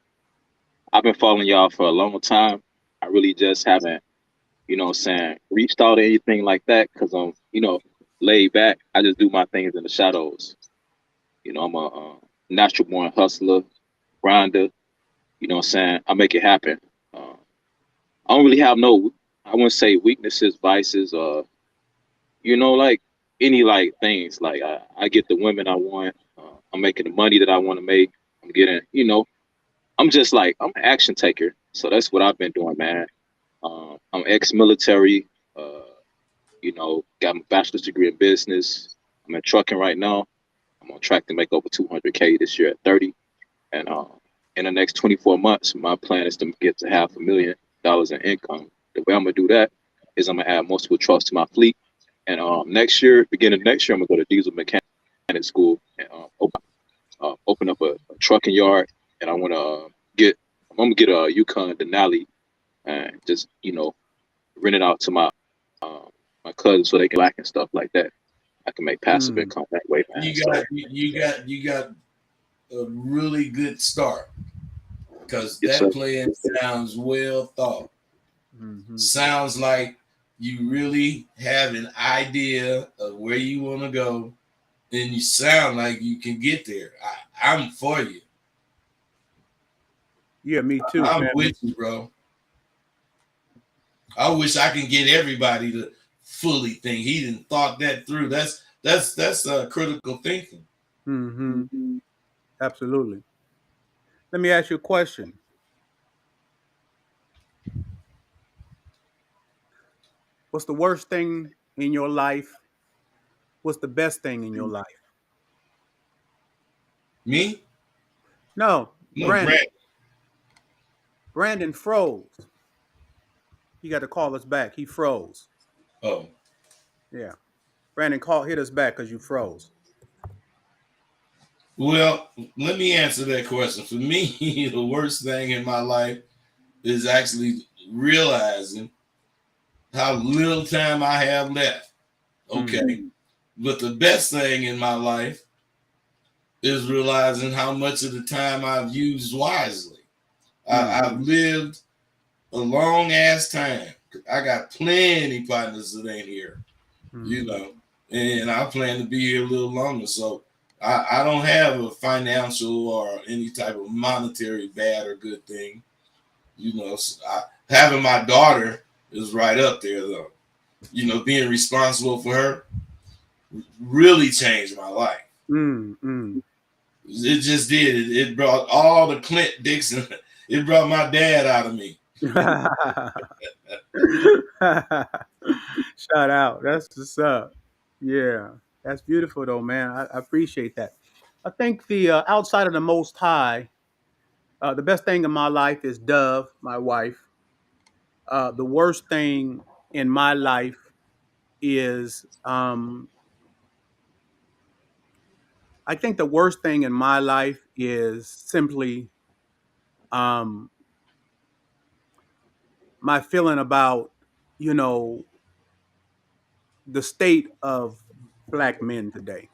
I've been following y'all for a long time. I really just haven't, what I'm saying, reached out or anything like that because I'm, laid back. I just do my things in the shadows. I'm a natural born hustler, grinder. You know what I'm saying? I make it happen. Uh, I don't really have no, I wouldn't say weaknesses, vices, or, like any like things. Like I get the women I want. I'm making the money that I want to make. I'm getting, I'm just like, I'm an action taker. So that's what I've been doing, man. I'm ex-military, got my bachelor's degree in business. I'm in trucking right now. I'm on track to make over 200K this year at 30. And in the next 24 months, my plan is to get to $500,000 in income. The way I'm gonna do that is I'm gonna add multiple trucks to my fleet. And next year, beginning of next year, I'm gonna go to diesel mechanic school and open up a trucking yard. And I wanna I'm gonna get a Yukon Denali and just rent it out to my cousins so they can lack and stuff like that. I can make passive Mm. income that way, man. You So got you got a really good start because yes, sir. that plan sounds well thought. Hmm. Sounds like you really have an idea of where you want to go, and you sound like you can get there. I'm for you. Yeah, me too, I'm family. with you, bro. I wish I can get everybody to fully think. He didn't thought that through. That's critical thinking. Hmm. Absolutely. Let me ask you a question. What's the worst thing in your life? What's the best thing in your life? Me? No, No, Brandon. Brand. Brandon froze. He got to call us back. He froze. Oh, Yeah. Brandon, hit us back because you froze. well, let me answer that question. For me, the worst thing in my life is actually realizing how little time I have left. Okay. Mm. But the best thing in my life is realizing how much of the time I've used wisely. Mm. I've lived a long ass time. I got plenty partners that ain't here, you Mm. know, and I plan to be here a little longer. So I don't have a financial or any type of monetary bad or good thing, you know. So having my daughter is right up there, though. You know, being responsible for her really changed my life. Mm. Mm. It just did. It brought all the Clint Dixon. It brought my dad out of me. Shout out. That's what's up. Yeah. That's beautiful though, man. I appreciate that. I think the outside of the Most High, the best thing in my life is Dove, my wife. The worst thing in my life is, I think the worst thing in my life is simply um, my feeling about, you know, the state of black men today.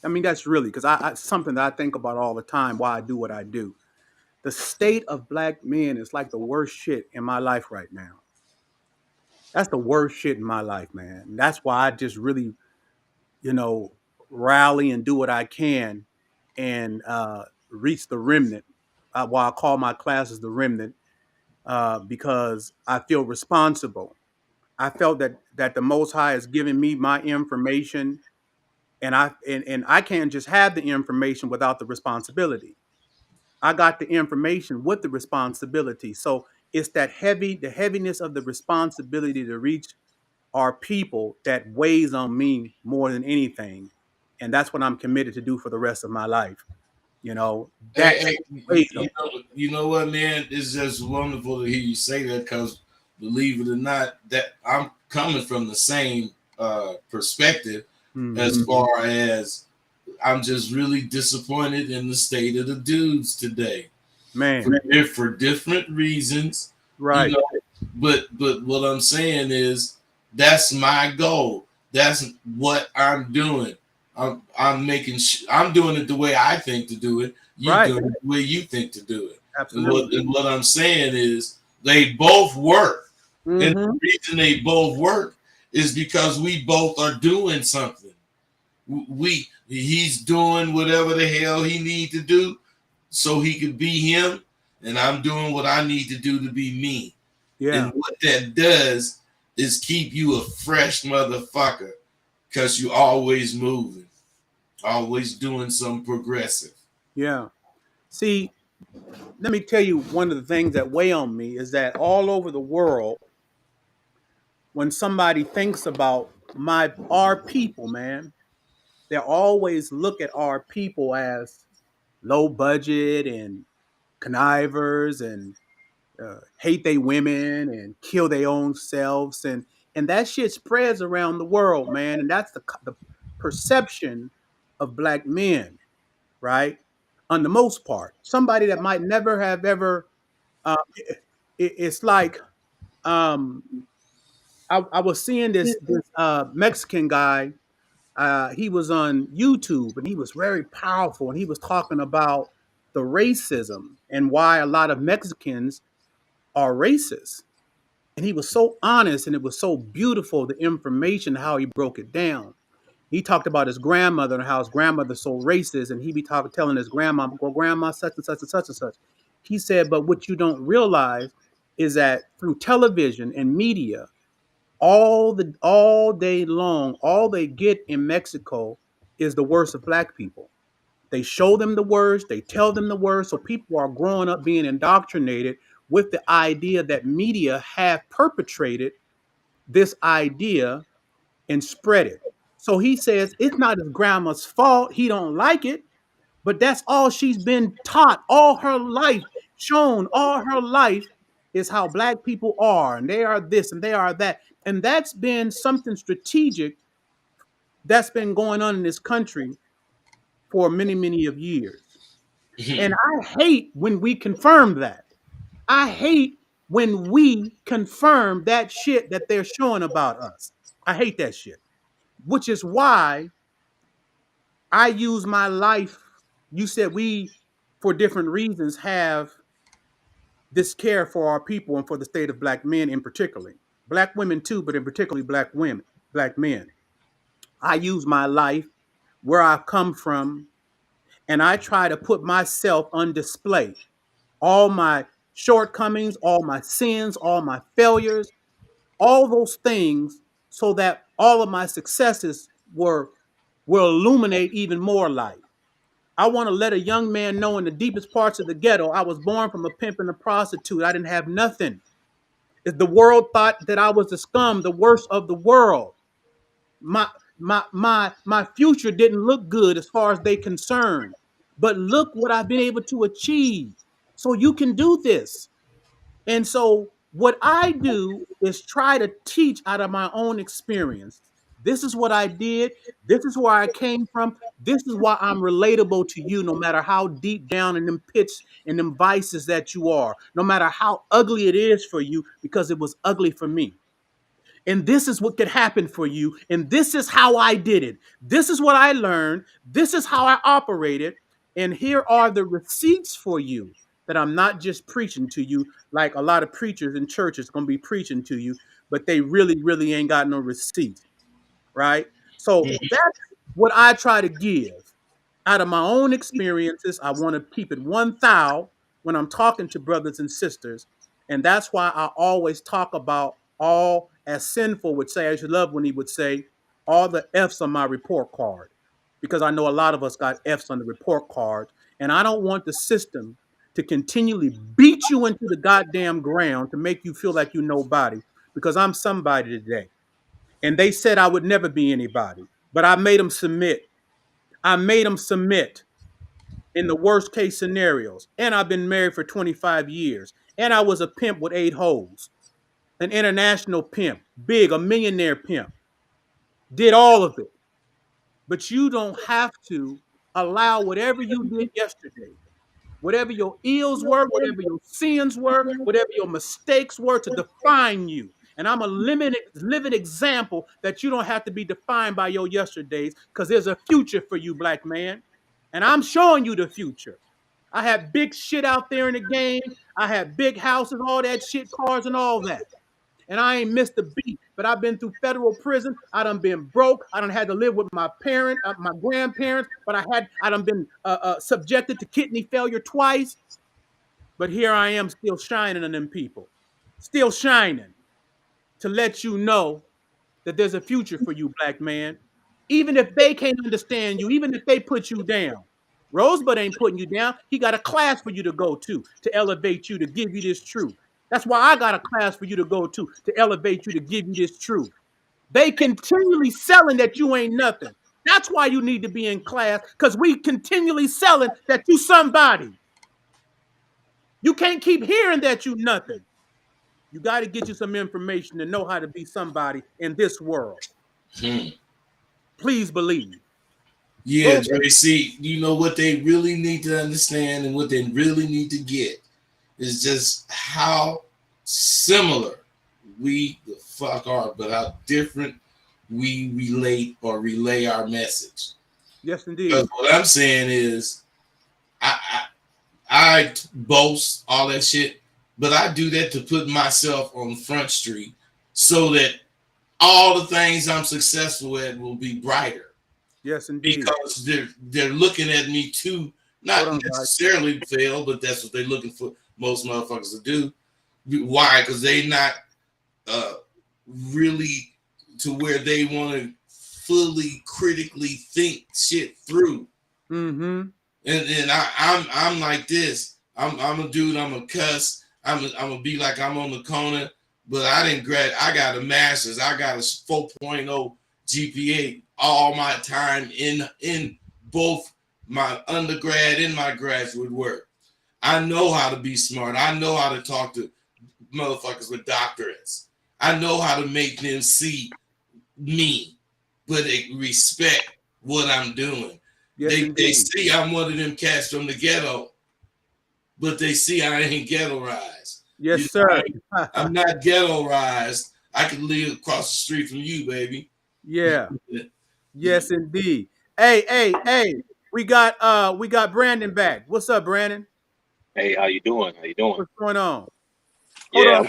I mean, that's really because something that I think about all the time. Why I do what I do. The state of black men is like the worst shit in my life right now. That's the worst shit in my life, man. And that's why I just really, you know, rally and do what I can and reach the remnant. Why I call my classes the remnant, because I feel responsible. I felt that the Most High has given me my information, and I can't just have the information without the responsibility. I got the information with the responsibility. So it's the heaviness of the responsibility to reach our people that weighs on me more than anything. And that's what I'm committed to do for the rest of my life. You know, that Hey, weighs on. you know what, man? It's just wonderful to hear you say that because, believe it or not, that I'm coming from the same perspective as Mm-hmm. far as I'm just really disappointed in the state of the dudes today Man, for different reasons, you right, know. But what I'm saying is that's my goal. That's what I'm doing. I'm making. I'm doing it the way I think to do it. You right, doing it the way you think to do it. absolutely. And what I'm saying is they both work, and Mm-hmm. the reason they both work is because we both are doing something. He's doing whatever the hell he need to do so he could be him, and I'm doing what I need to do to be me. And Yeah, what that does is keep you a fresh motherfucker because you always moving, always doing something progressive. yeah. See, let me tell you one of the things that weigh on me is that all over the world, when somebody thinks about our people, man, they always look at our people as low budget and connivers and hate they women and kill their own selves, and that shit spreads around the world, man. And that's the perception of black men, right? On the most part, somebody that might never have ever. It's like, um, I was seeing this Mexican guy. He was on YouTube and he was very powerful and he was talking about the racism and why a lot of Mexicans are racist. And he was so honest and it was so beautiful, the information, how he broke it down. He talked about his grandmother and how his grandmother's so racist, and he be talking, telling his grandma, "Go, grandma, such and such and such and such." He said, "But what you don't realize is that through television and media, all day long, all they get in Mexico is the worst of black people. They show them the worst, they tell them the worst, so people are growing up being indoctrinated with the idea that media have perpetrated this idea and spread it." So he says it's not his grandma's fault. He don't like it, But that's all she's been taught all her life, shown all her life is how black people are, and they are this and they are that. And that's been something strategic that's been going on in this country for many, many of years. And I hate when we confirm that. I hate when we confirm that shit that they're showing about us. I hate that shit, which is why I use my life. You said we, for different reasons, have this care for our people and for the state of black men in particular. Black women too, but in particularly black women, black men. I use my life, where I've come from, and I try to put myself on display. All my shortcomings, all my sins, all my failures, all those things, so that all of my successes will illuminate even more light. I want to let a young man know in the deepest parts of the ghetto, I was born from a pimp and a prostitute. I didn't have nothing. If the world thought that I was the scum, the worst of the world, my my future didn't look good as far as they concerned. But look what I've been able to achieve. So you can do this. And so what I do is try to teach out of my own experience. This is what I did. This is where I came from. This is why I'm relatable to you, no matter how deep down in them pits and them vices that you are, no matter how ugly it is for you, because it was ugly for me. And this is what could happen for you. And this is how I did it. This is what I learned. This is how I operated. And here are the receipts for you, that I'm not just preaching to you like a lot of preachers in churches going to be preaching to you, but they really, really ain't got no receipts, right? So that's what I try to give out of my own experiences. I want to keep it 1,000 when I'm talking to brothers and sisters. And that's why I always talk about all, as Sinful would say, as you love when he would say, all the F's on my report card. Because I know a lot of us got F's on the report card. And I don't want the system to continually beat you into the goddamn ground to make you feel like you're nobody. Because I'm somebody today. And they said I would never be anybody. But I made them submit. I made them submit in the worst case scenarios. And I've been married for 25 years. And I was a pimp with 8 hoes, an international pimp, big, a millionaire pimp. Did all of it. But you don't have to allow whatever you did yesterday, whatever your ills were, whatever your sins were, whatever your mistakes were, to define you. And I'm a living example that you don't have to be defined by your yesterdays, because there's a future for you, black man. And I'm showing you the future. I have big shit out there in the game. I have big houses, all that shit, cars and all that. And I ain't missed a beat, but I've been through federal prison. I done been broke. I done had to live with my my grandparents, but I done been subjected to kidney failure twice. But here I am still shining on them people, still shining to let you know that there's a future for you, black man. Even if they can't understand you, even if they put you down. Rosebud ain't putting you down. He got a class for you to go to elevate you, to give you this truth. That's why I got a class for you to go to elevate you, to give you this truth. They continually selling that you ain't nothing. That's why you need to be in class, because we continually selling that you somebody. You can't keep hearing that you nothing. You got to get you some information to know how to be somebody in this world. Please believe. Yeah, Dre, see, you know what they really need to understand and what they really need to get is just how similar we the fuck are, but how different we relate or relay our message. Yes, indeed. Because what I'm saying is, I boast all that shit, but I do that to put myself on Front Street so that all the things I'm successful at will be brighter. Yes, indeed. Because they're looking at me too, not necessarily fail, but that's what they're looking for most motherfuckers to do. Why? Because they not really to where they want to fully critically think shit through. Mm-hmm. And I'm like this. I'm a dude. I'm a cuss. I'm gonna be like I'm on the corner, but I got a master's. I got a 4.0 GPA. All my time in both my undergrad and my graduate work. I know how to be smart. I know how to talk to motherfuckers with doctorates. I know how to make them see me, but they respect what I'm doing. Yes, They indeed. see I'm one of them cats from the ghetto, but they see I ain't ghettoized. Yes, You sir. know, I'm not ghettoized. I can live across the street from you, baby. Yeah. Yes, indeed. Hey. We got Brandon back. What's up, Brandon? Hey, how you doing? How you doing? What's going on? Hold Yeah, on.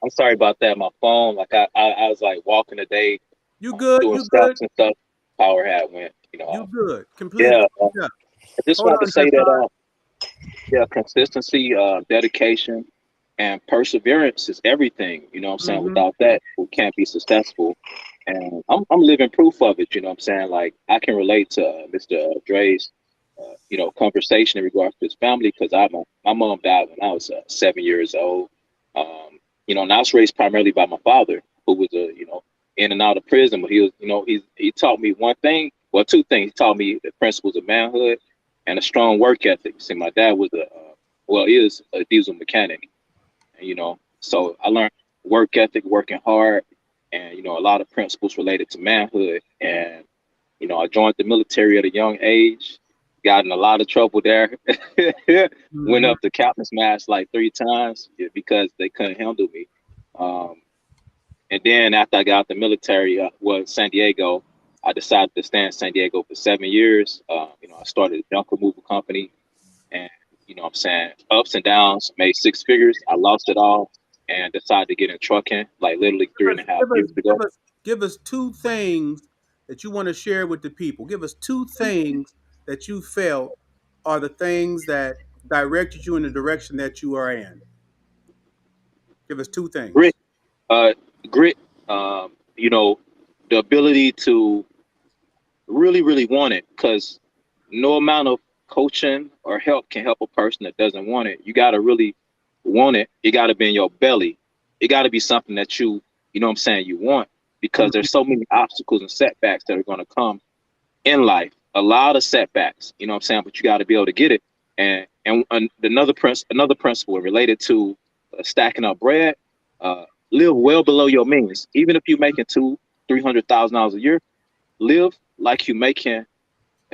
I'm sorry about that. My phone, like I was like walking today, You good? doing You good? steps and stuff. Power had went, You good? Completely. Yeah, Yeah. I just Hold wanted to on, say that Hassan. yeah, consistency, dedication, and perseverance is everything. You know what I'm saying? Mm-hmm. Without that, we can't be successful. And I'm living proof of it. You know what I'm saying? Like I can relate to Mr. Dre's, conversation in regards to his family because my mom died when I was 7 years old. And I was raised primarily by my father, who was in and out of prison, but he was, he taught me one thing, well, two things. He taught me the principles of manhood and a strong work ethic. See, my dad was is a diesel mechanic, and so I learned work ethic, working hard, and a lot of principles related to manhood. And I joined the military at a young age, got in a lot of trouble there. Went Mm-hmm. up to captain's mast like 3 times because they couldn't handle me. Um, and then after I got out the military, San Diego, I decided to stay in San Diego for 7 years. I started a junk removal company, and what I'm saying, ups and downs, made 6 figures. I lost it all and decided to get in trucking like literally three Give and us, a half give us, years ago. give us, give us two things that you want to share with the people. Give us two things that you felt are the things that directed you in the direction that you are in. Give us two Grit, things. uh, grit. The ability to really, really want it, because no amount of coaching or help can help a person that doesn't want it. You got to really want it. It got to be in your belly. It got to be something that you know what I'm saying, you want, because there's so many obstacles and setbacks that are going to come in life. A lot of setbacks, you know what I'm saying, but you got to be able to get it. And another principle related to stacking up bread, uh, live well below your means. Even if you're making $200,000-300,000 a year, live like you're making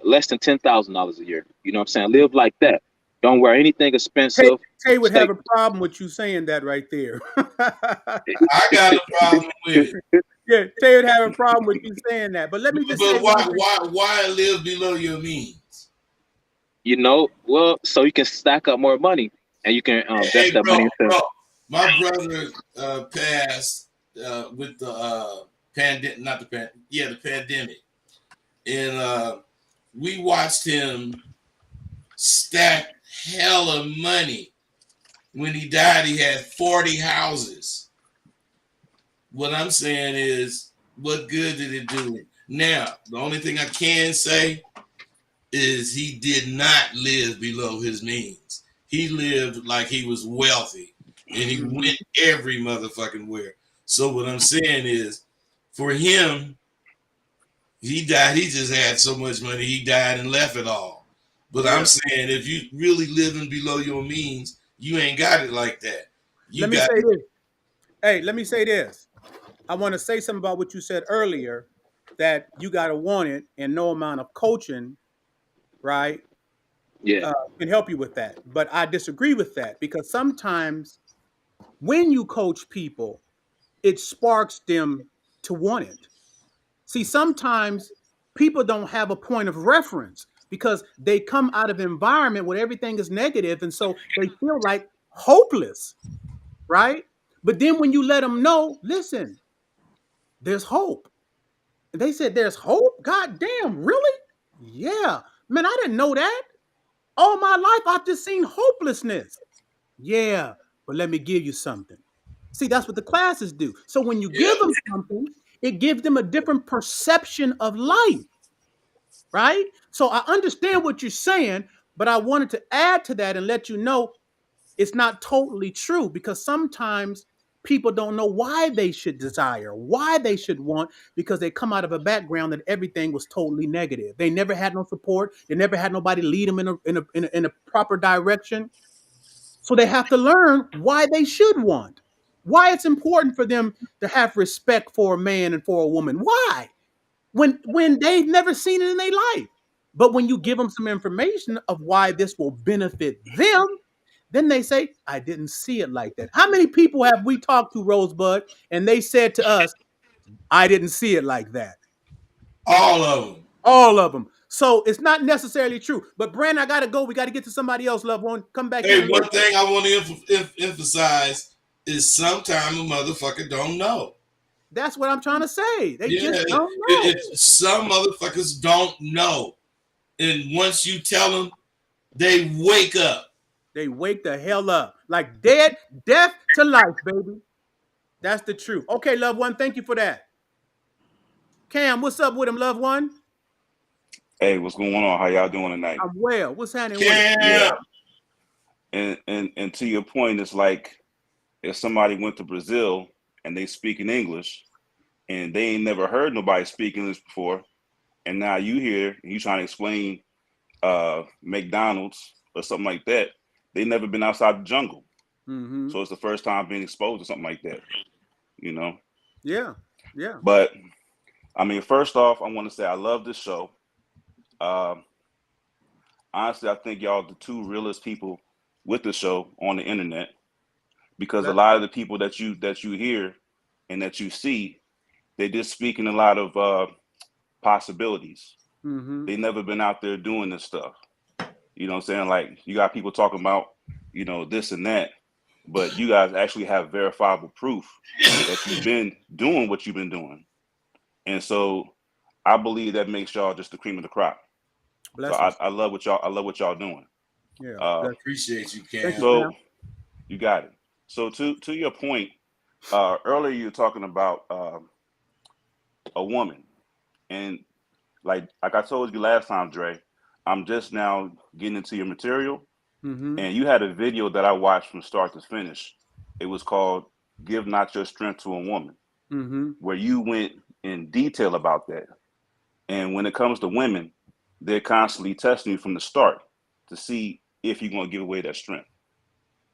less than $10,000 a year. You know what I'm saying? Live like that. Don't wear anything Tay, expensive. Tay would Stay. have a problem with you saying that right there. I got a problem with it. Yeah, Tay would have a problem with you saying that. But let me just say But one thing. why live below your means? Well, so you can stack up more money and you can invest Hey, that money into. bro, my brother passed with the pandemic, not the the pandemic, and we watched him stack hella money. When he died, he had 40 houses. What I'm saying is, what good did it do? Now, the only thing I can say is he did not live below his means. He lived like he was wealthy and he Mhm. went every motherfucking where. So what I'm saying is, for him, he died. He just had so much money, he died and left it all. But I'm Yeah. saying, if you really living below your means, you ain't got it like that. You Let me got say this. Hey, let me say this. I want to say something about what you said earlier, that you got to want it, and no amount of coaching, right, Yeah, can help you with that. But I disagree with that, because sometimes when you coach people, it sparks them to want it. See, sometimes people don't have a point of reference because they come out of an environment where everything is negative, and so they feel like hopeless, right? But then when you let them know, listen, there's hope. And they said, there's hope? God damn, really? Yeah. Man, I didn't know that. All my life, I've just seen hopelessness. Yeah, but let me give you something. See, that's what the classes do. So when you yeah. give them something, it gives them a different perception of life, right? So I understand what you're saying, but I wanted to add to that and let you know it's not totally true, because sometimes people don't know why they should desire, why they should want, because they come out of a background that everything was totally negative. They never had no support. They never had nobody lead them in a proper direction. So they have to learn why they should want, why it's important for them to have respect for a man and for a woman. Why? When they've never seen it in their life. But when you give them some information of why this will benefit them, then they say, I didn't see it like that. How many people have we talked to, Rosebud, and they said to us, I didn't see it like that? All of them. All of them. So it's not necessarily true. But Brandon, I got to go. We got to get to somebody else, loved one. Come back in a Hey, little one bit. thing I want to emphasize is sometimes a motherfucker don't know. That's what I'm trying to say. They Yeah, just don't know. some motherfuckers don't know, and once you tell them, they wake up. They wake the hell up. Like death to life, baby. That's the truth. Okay, loved one. Thank you for that. Cam, what's up with him, loved one? Hey, what's going on? How y'all doing tonight? I'm well. What's happening with him? Yeah, Cam, and to your point, it's like if somebody went to Brazil and they speak in English and they ain't never heard nobody speak English before, and now you here and you trying to explain McDonald's or something like that. They never been outside the jungle, Mm-hmm. so it's the first time being exposed to something like that, you know. Yeah, yeah. But I mean, first off, I want to say I love this show. Um, Honestly, I think y'all the two realest people with the show on the internet, because a Bless. lot of the people that you hear and that you see, they just speaking a lot of possibilities. Mm-hmm. They never been out there doing this stuff. You know what I'm saying? Like you got people talking about, this and that, but you guys actually have verifiable proof that you've been doing what you've been doing. And so I believe that makes y'all just the cream of the crop. So I, Blessings. I love what y'all doing. Yeah. Uh, Bless. appreciate you, Thank you, Cam. Cam. so you got it. So to your point, earlier you were talking about a woman, and like I told you last time, Dre, I'm just now getting into your material, Mm-hmm. and you had a video that I watched from start to finish. It was called "Give Not Your Strength to a Woman," Mm-hmm. where you went in detail about that. And when it comes to women, they're constantly testing you from the start to see if you're going to give away that strength.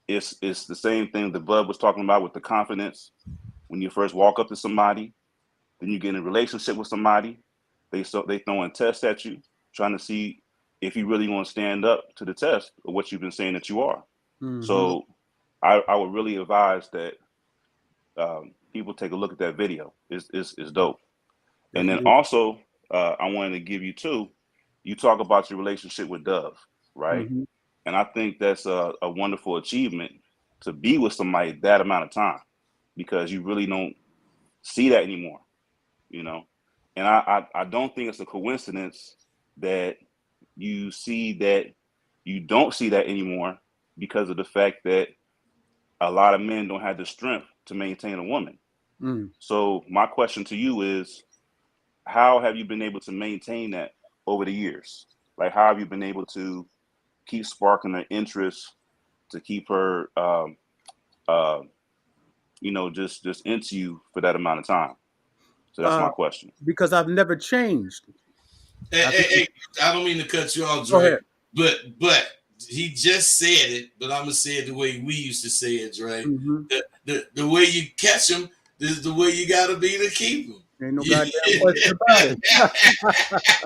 It's the same thing that Bud was talking about with the confidence. When you first walk up to somebody, then you get in a relationship with somebody, they throwing tests at you, trying to see if you really want to stand up to the test of what you've been saying that you are. Mm-hmm. So I would really advise that people take a look at that video. It's dope. Yes, And it then is. also, I wanted to give you two. You talk about your relationship with Dove, right? Mm-hmm. And I think that's a wonderful achievement to be with somebody that amount of time, because you really don't see that anymore, you know. And I don't think it's a coincidence that you see that you don't see that anymore, because of the fact that a lot of men don't have the strength to maintain a woman. Mm. So my question to you is, how have you been able to maintain that over the years? Like, how have you been able to keep sparking her interest, to keep her, uh, just into you for that amount of time? So that's Uh, my question. because I've never changed. Hey, I've hey, never, hey, I don't mean to cut you off, go Dre, ahead. but he just said it, but I'm gonna say it the way we used to say it, Dre. Mm-hmm. The way you catch them is the way you gotta be to keep them. Ain't no goddamn question about it.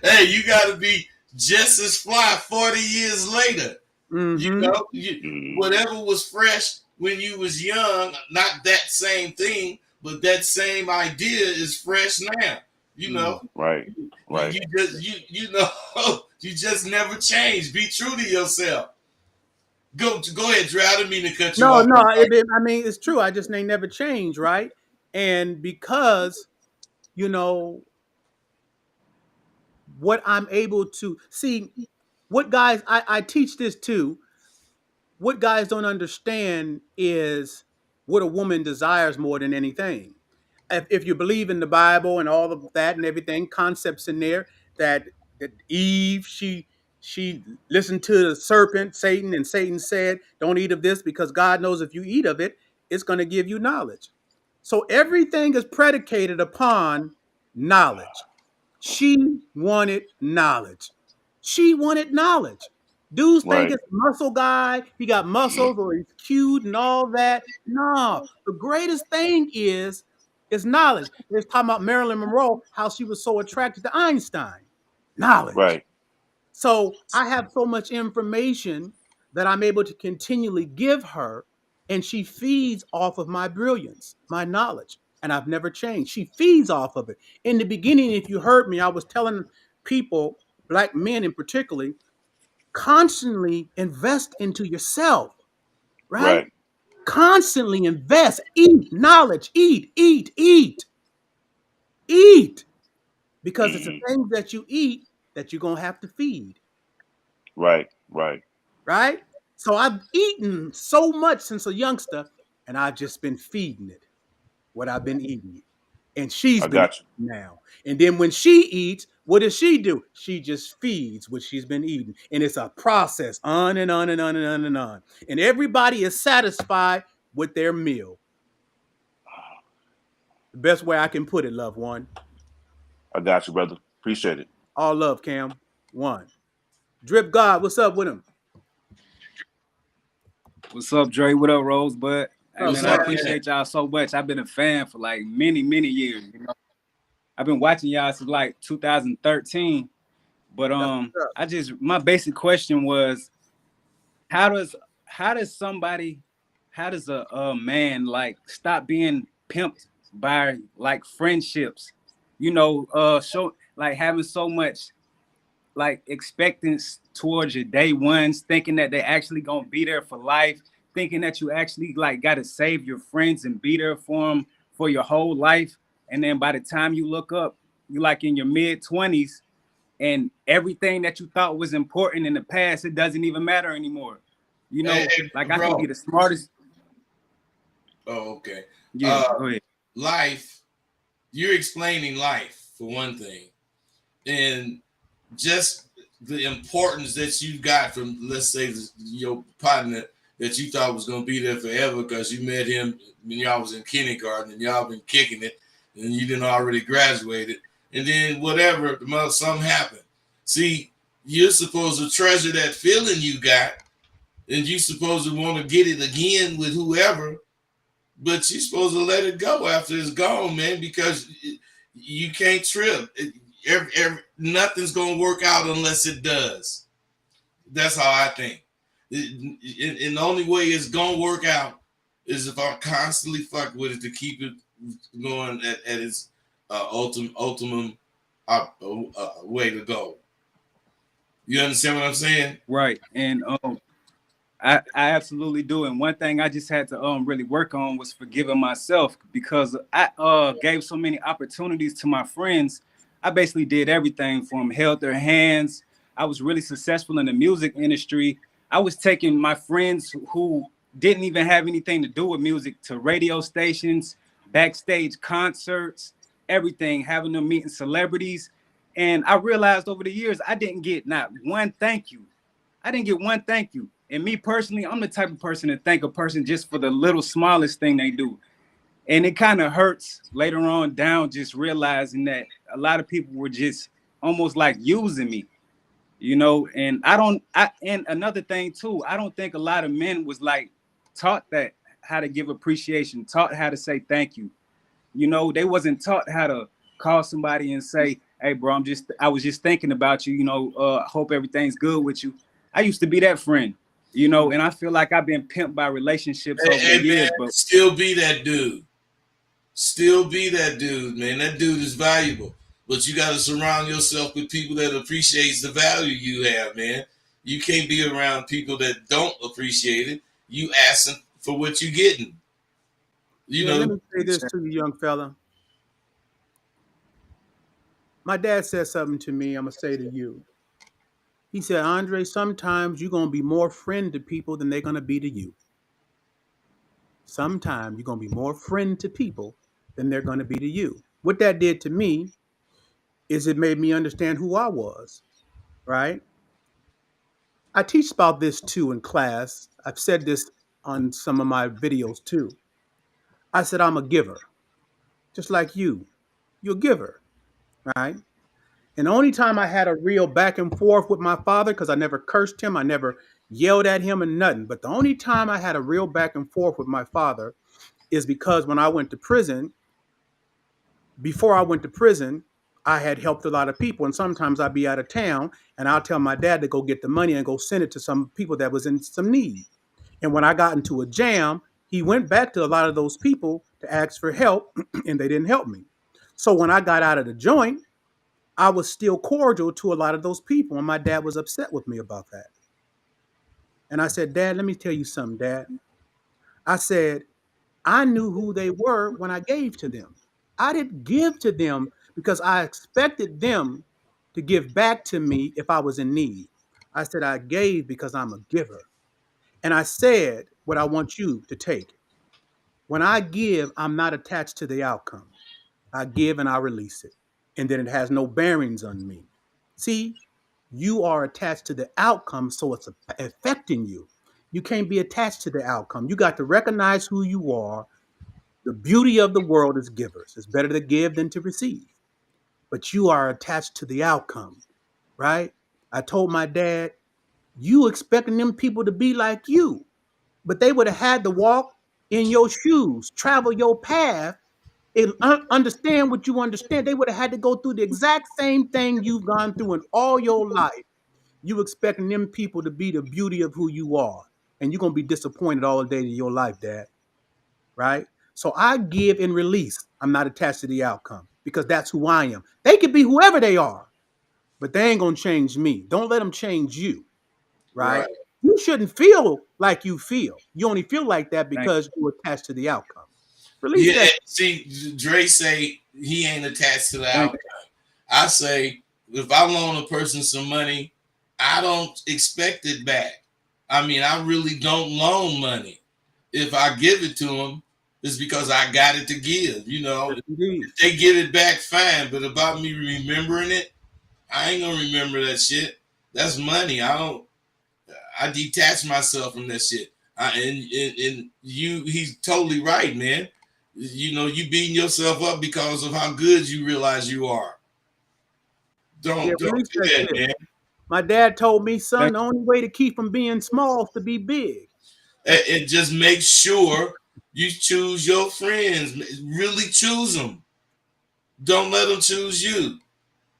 Hey, you gotta be just as fly 40 years later. You Mm-hmm. know, Mm, whatever was fresh when you was young, not that same thing, but that same idea is fresh now. You Mm. know, right, right. you just you know you just never change. Be true to yourself. Go ahead, Dre. I didn't mean to cut you No, off. no. I'm sorry. I mean, it's true. I just ain't never changed, right? And because you know what I'm able to see, what guys I teach this too. What guys don't understand is what a woman desires more than anything. If you believe in the Bible and all of that and everything, concepts in there that Eve she listened to the serpent Satan, and Satan said, "Don't eat of this because God knows if you eat of it, it's going to give you knowledge. So everything is predicated upon knowledge. She wanted knowledge. She wanted knowledge. Dudes think Right. it's muscle guy. He got muscles or he's cute and all that. No, the greatest thing is knowledge. They're talking about Marilyn Monroe, how she was so attracted to Einstein. Knowledge. Right. So I have so much information that I'm able to continually give her, and she feeds off of my brilliance, my knowledge, and I've never changed. She feeds off of it. In the beginning, if you heard me, I was telling people, black men in particularly, constantly invest into yourself, right? Right. Constantly invest, eat knowledge, eat, because it's the Hmm. things that you eat that you're going to have to feed. Right. Right. Right? So I've eaten so much since a youngster, and I've just been feeding it what I've been eating. And she's I been got you. eating now. And then when she eats, what does she do? She just feeds what she's been eating. And it's a process on and on and on and on and on. And everybody is satisfied with their meal. The best way I can put it, loved one. I got you, brother. Appreciate it. All love, Cam. One. Drip God, what's up with him? What's up, Dre? What up, Rosebud? Hey, What's What's man, I up, up, man? man? appreciate y'all so much. I've been a fan for like many, many years. You know, I've been watching y'all since like 2013. But That's what's up. I just my basic question was, how does how does somebody, how does a man like stop being pimped by like friendships? You know, show like having so much like expectance towards your day ones, thinking that they're actually gonna be there for life, thinking that you actually like gotta save your friends and be there for them for your whole life. And then by the time you look up, you like in your mid 20s, and everything that you thought was important in the past, it doesn't even matter anymore. You Hey, know, hey, like I can be bro. the smartest. Oh, okay. Yeah, Uh, go ahead. life. You're explaining life for one thing, and just the importance that you got from, let's say, your partner that you thought was going to be there forever because you met him when y'all was in kindergarten and y'all been kicking it, and you didn't already graduated, and then whatever, something happened. See, you're supposed to treasure that feeling you got, and you supposed to want to get it again with whoever, but you're supposed to let it go after it's gone, man, because you can't trip. Nothing's gonna work out unless it does. That's how I think. And the only way it's gonna work out is if I constantly fuck with it to keep it going at its ultimate way to go. You understand what I'm saying? Right. And I absolutely do. And one thing I just had to really work on was forgiving myself, because I gave so many opportunities to my friends. I basically did everything for them, held their hands. I was really successful in the music industry. I was taking my friends who didn't even have anything to do with music to radio stations, backstage concerts, everything, having them meeting celebrities. And I realized over the years I didn't get not one thank you. I didn't get one thank you. And me personally, I'm the type of person to thank a person just for the little smallest thing they do. And it kind of hurts later on down, just realizing that a lot of people were just almost like using me, you know. And and another thing too, I don't think a lot of men was like taught that how to give appreciation, taught how to say thank you. You know, they wasn't taught how to call somebody and say, "Hey, bro, I was just thinking about you. You know, hope everything's good with you." I used to be that friend, you know, and I feel like I've been pimped by relationships Hey, over the hey man, years. But still be that dude. Still be that dude, man. That dude is valuable. But you got to surround yourself with people that appreciates the value you have, man. You can't be around people that don't appreciate it. You asking for what you're getting. You Man, let know, me say this to you, young fella. My dad said something to me, I'm going to say to you. He said, Andre, sometimes you're going to be more friend to people than they're going to be to you. Sometimes you're going to be more friend to people than they're going to be to you. What that did to me is it made me understand who I was, right? I teach about this too in class. I've said this on some of my videos too. I said, I'm a giver, just like you. You're a giver, right? And the only time I had a real back and forth with my father, because I never cursed him, I never yelled at him and nothing. But the only time I had a real back and forth with my father is because when I went to prison, before I went to prison, I had helped a lot of people. And sometimes I'd be out of town and I'll tell my dad to go get the money and go send it to some people that was in some need. And when I got into a jam, he went back to a lot of those people to ask for help and they didn't help me. So when I got out of the joint, I was still cordial to a lot of those people. And my dad was upset with me about that. And I said, Dad, let me tell you something, Dad. I said, I knew who they were when I gave to them. I didn't give to them because I expected them to give back to me if I was in need. I said, I gave because I'm a giver. And I said what I want you to take. When I give, I'm not attached to the outcome. I give and I release it. And then it has no bearings on me. See, you are attached to the outcome, so it's affecting you. You can't be attached to the outcome. You got to recognize who you are. The beauty of the world is givers. It's better to give than to receive. But you are attached to the outcome, right? I told my dad, you expecting them people to be like you, but they would have had to walk in your shoes, travel your path, and understand what you understand. They would have had to go through the exact same thing you've gone through in all your life. You expecting them people to be the beauty of who you are, and you're gonna be disappointed all day of your life, Dad. Right? So I give and release. I'm not attached to the outcome because that's who I am. They could be whoever they are, but they ain't gonna change me. Don't let them change you. Right? Right. You shouldn't feel like you feel. You only feel like that Thank because you're attached to the outcome. Release Yeah. that. See, Dre say he ain't attached to the thank outcome. I say if I loan a person some money, I don't expect it back. I mean, I really don't loan money. If I give it to them, it's because I got it to give. You know, Yes, indeed. if they give it back, fine. But about me remembering it, I ain't gonna remember that shit. That's money. I detach myself from that shit. And you, he's totally right, man. You know, you beating yourself up because of how good you realize you are. Yeah, Don't release do that that, shit. man. My dad told me, son, thank the only way to keep from being small is to be big. And just make sure you choose your friends. Really choose them. Don't let them choose you.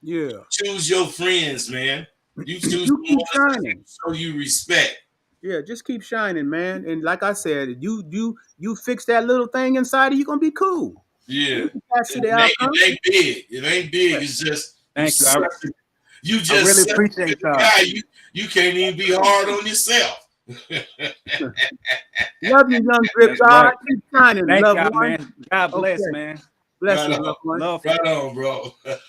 Yeah. Choose your friends, man. You choose You the keep ones that shining. show you respect. Yeah, just keep shining, man. And like I said, you fix that little thing inside of you, gonna be cool. Yeah. You can pass to It the ain't, outcome. it ain't big. It ain't big. Yeah. It's just thank you. you I really just such a appreciate good y'all. guy. You can't even be hard on yourself. Love you, young drip That's God. right. Keep shining, Thank loved y'all, one. man. God bless, Okay. man. Blessings, Right loved on. one. Love. Right on, bro. That's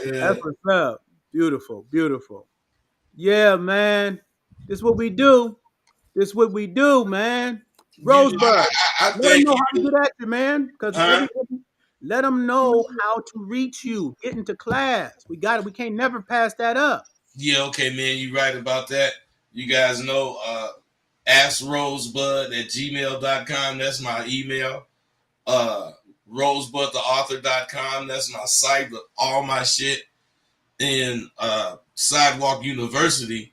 Yeah. what's up. Beautiful, beautiful. Yeah, man. This what we do. This what we do, man. You know, Rosebud, I let them think know how to get at you, man. Because huh? let them know how to reach you. Get into class. We got it. We can't never pass that up. Yeah, okay, man. You right about that. You guys know askrosebud at gmail.com. That's my email. Rosebudtheauthor.com. That's my site with all my shit. And Sidewalk University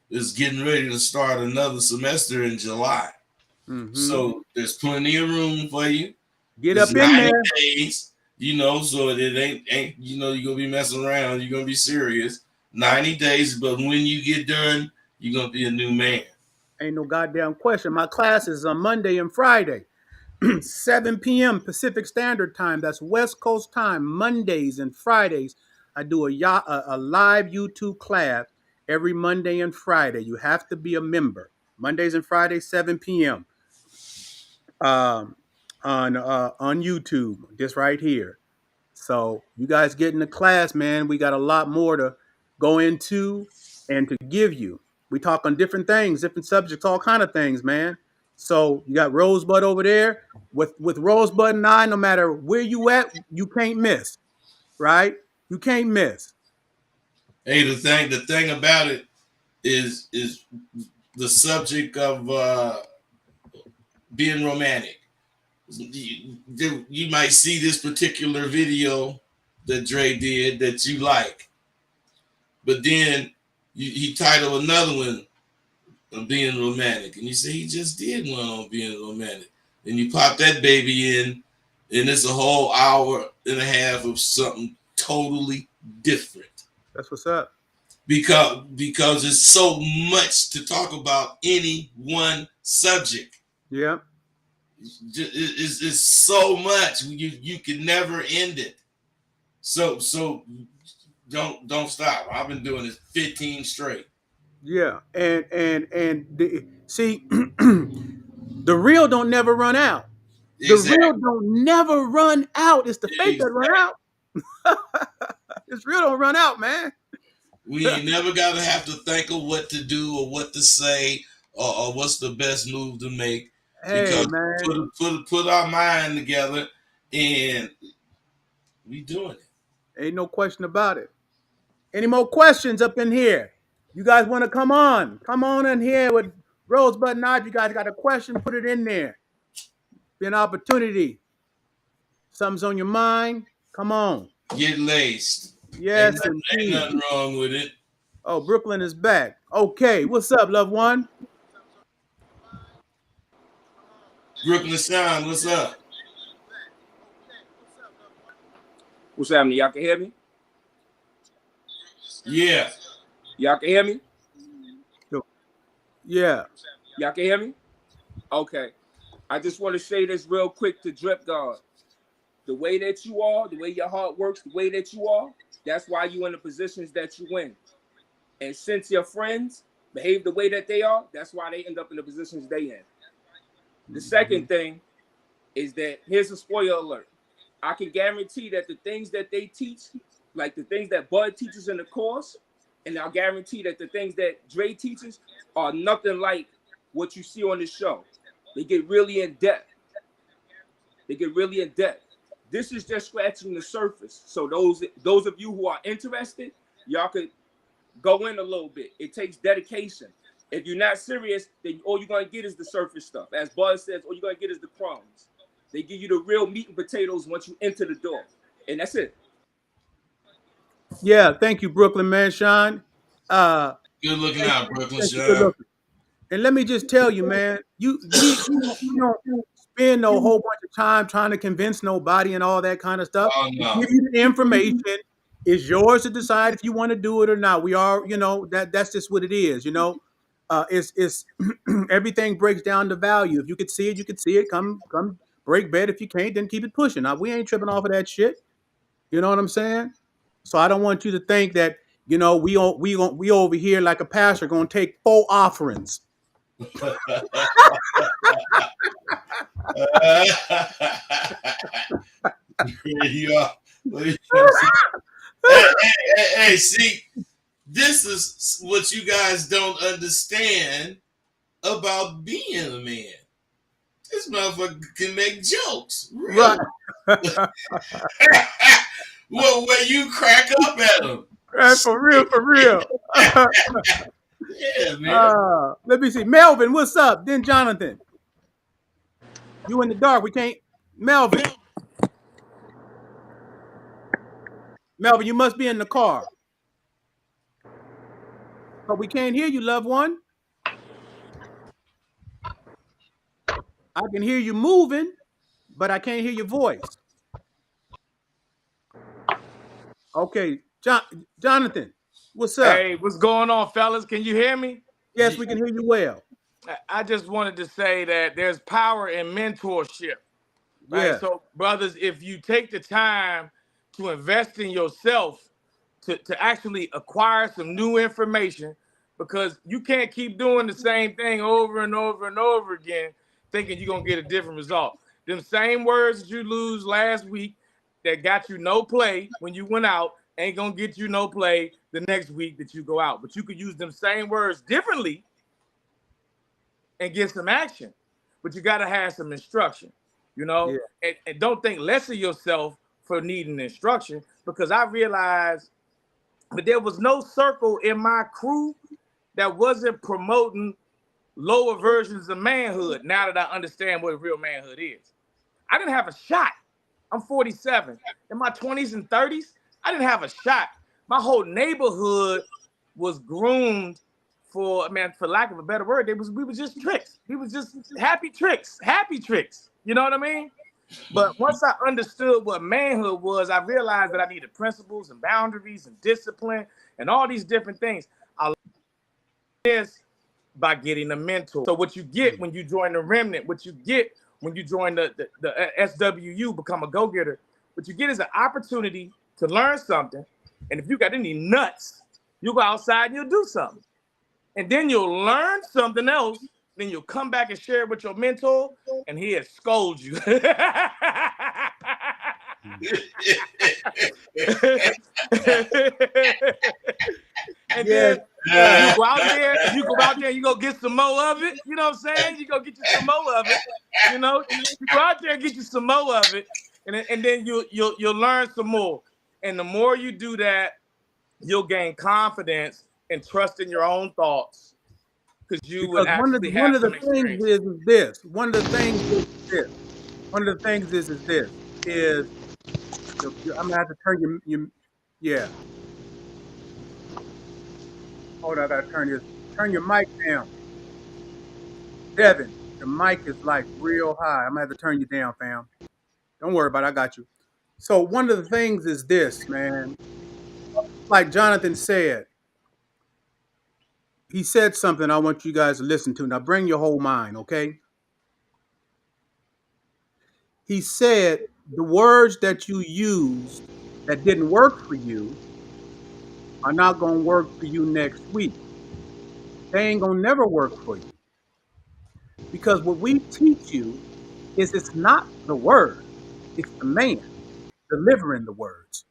is getting ready to start another semester in July. Mm-hmm. So there's plenty of room for you. Get It's up in 90 there. days, you know, so it ain't you're gonna be messing around, you're gonna be serious. 90 days, but when you get done, you're gonna be a new man. Ain't no goddamn question. My class is on Monday and Friday. 7 p.m. Pacific Standard Time. That's West Coast time. Mondays and Fridays. I do a live YouTube class every Monday and Friday. You have to be a member. Mondays and Fridays, 7 p.m. Um, on YouTube, just right here. So you guys get in the class, man. We got a lot more to go into and to give you. We talk on different things, different subjects, all kind of things, man. So you got Rosebud over there with Rosebud and I. No matter where you at, you can't miss, right? You can't miss. Hey, the thing about it is the subject of being romantic. You might see this particular video that Dre did that you like, but then he titled another one on being romantic, and you say he just did one on being romantic, and you pop that baby in, and it's a whole hour and a half of something totally different. That's what's up. Because it's so much to talk about any one subject. Yeah. It's so much you can never end it. So don't stop. I've been doing this 15 straight. Yeah, see, the real don't never run out. The Exactly. real don't never run out. It's the fake that run out. It's real don't run out, man. We ain't never gotta have to think of what to do or what to say or what's the best move to make. Hey, Because man, put our mind together and we doing it. ain't no question about it. Any more questions up in here? You guys want to come on? Come on in here with Rosebud and I. If you guys got a question, put it in there. Be an opportunity. Something's on your mind. Come on. Get laced. Yes, Ain't indeed. nothing wrong with it. Oh, Brooklyn is back. Okay, what's up, loved one? Brooklyn Sean, what's up? What's happening? Y'all can hear me? Yeah. Y'all can hear me? Yeah. Y'all can hear me? Okay. I just want to say this real quick to Drip God. The way that you are, the way your heart works, the way that you are, that's why you in the positions that you in. And since your friends behave the way that they are, that's why they end up in the positions they in. The second thing is that here's a spoiler alert. I can guarantee that the things that they teach, like the things that Bud teaches in the course, and I'll guarantee that the things that Dre teaches are nothing like what you see on the show. They get really in depth. This is just scratching the surface. So those of you who are interested, y'all could go in a little bit. It takes dedication. If you're not serious, then all you're going to get is the surface stuff. As Buzz says, all you're going to get is the crumbs. They give you the real meat and potatoes once you enter the door. And that's it. Yeah, thank you, Brooklyn, man, Sean. Good looking out, Brooklyn Thank you, good Sean. looking. And let me just tell you, man, we don't spend no whole bunch of time trying to convince nobody and all that kind of stuff. Oh no. Give you the information. It's yours to decide if you want to do it or not. We are, that's just what it is, it's everything breaks down to value. If you could see it, you could see it. Come break bed. If you can't, then keep it pushing. Now, we ain't tripping off of that shit. You know what I'm saying? So I don't want you to think that, we over here like a pastor going to take 4 offerings. You are. Hey, see, this is what you guys don't understand about being a man. This motherfucker can make jokes. Really. Right. Well, where you crack up at him. For real. Yeah, man. Let me see. Melvin, what's up? Then Jonathan. You in the dark. We can't. Melvin, you must be in the car. But we can't hear you, loved one. I can hear you moving, but I can't hear your voice. Okay, Jonathan, what's up? Hey, what's going on, fellas? Can you hear me? Yes, we can hear you well. I just wanted to say that there's power in mentorship, right? Yeah. So, brothers, if you take the time to invest in yourself, to actually acquire some new information, because you can't keep doing the same thing over and over and over again, thinking you're going to get a different result. Them same words that you lose last week that got you no play when you went out ain't going to get you no play the next week that you go out. But you could use them same words differently and get some action. But you got to have some instruction, Yeah. and don't think less of yourself for needing instruction, because I realized that there was no circle in my crew that wasn't promoting lower versions of manhood now that I understand what real manhood is. I didn't have a shot. I'm 47. In my 20s and 30s, I didn't have a shot. My whole neighborhood was groomed for, man, for lack of a better word, we were just tricks. We was just happy tricks. You know what I mean? But once I understood what manhood was, I realized that I needed principles and boundaries and discipline and all these different things. I learned this by getting a mentor. So what you get when you join the remnant, what you get when you join the SWU, become a go-getter, what you get is an opportunity to learn something. And if you got any nuts, you go outside and you'll do something. And then you'll learn something else. Then you'll come back and share it with your mentor, and he'll scold you. And then you go out there, and you go get some more of it. You know what I'm saying? You go get you some more of it. You know, you go out there and get you some more of it, and then you'll learn some more. And the more you do that, you'll gain confidence and trust in your own thoughts, because you will actually one have of the some things experience. is this. One of the things is this. One of the things is this. Is I'm gonna have to turn your yeah. Hold on, I gotta turn your mic down. Devin, the mic is like real high. I'm gonna have to turn you down, fam. Don't worry about it, I got you. So one of the things is this, man. Like Jonathan said, he said something I want you guys to listen to. Now bring your whole mind, okay? He said the words that you used that didn't work for you are not gonna work for you next week. They ain't gonna never work for you. Because what we teach you is it's not the word, it's the man delivering the words.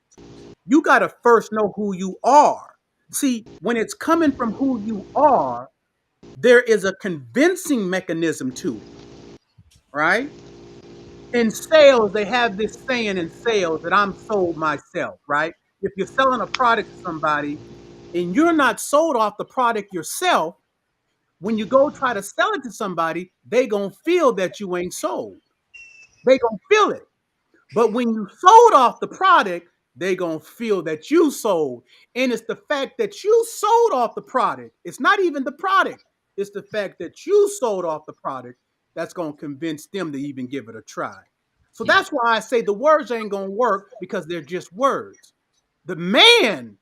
You got to first know who you are. See, when it's coming from who you are, there is a convincing mechanism to it, right? In sales, they have this saying in sales that I'm sold myself, right? If you're selling a product to somebody and you're not sold off the product yourself, when you go try to sell it to somebody, they gonna feel that you ain't sold. They gonna feel it. But when you sold off the product, they gonna feel that you sold. And it's the fact that you sold off the product. It's not even the product. It's the fact that you sold off the product that's gonna convince them to even give it a try. So that's why I say the words ain't gonna work, because they're just words. The man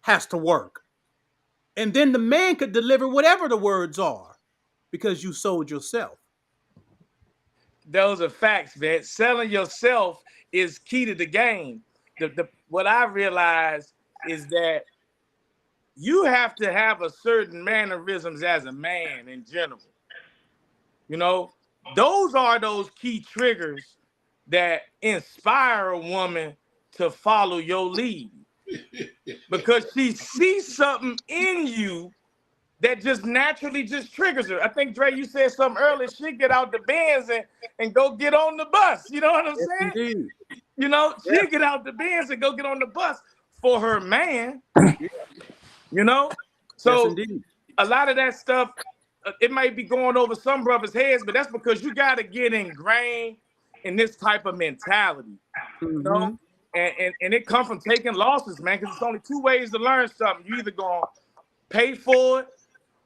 has to work. And then the man could deliver whatever the words are, because you sold yourself. Those are facts, man. Selling yourself is key to the game. What I realized is that you have to have a certain mannerisms as a man in general. You know, those are those key triggers that inspire a woman to follow your lead, because she sees something in you that just naturally just triggers her. I think, Dre, you said something earlier. She get out the Benz and go get on the bus. You know what I'm Yes, saying? indeed. You know, Yes, she get out the Benz and go get on the bus for her man. yes, You know, yes so indeed. a lot of that stuff, it might be going over some brothers' heads, but that's because you got to get ingrained in this type of mentality. You know, Mm-hmm. and it comes from taking losses, man. Because it's only two ways to learn something. You either gonna pay for it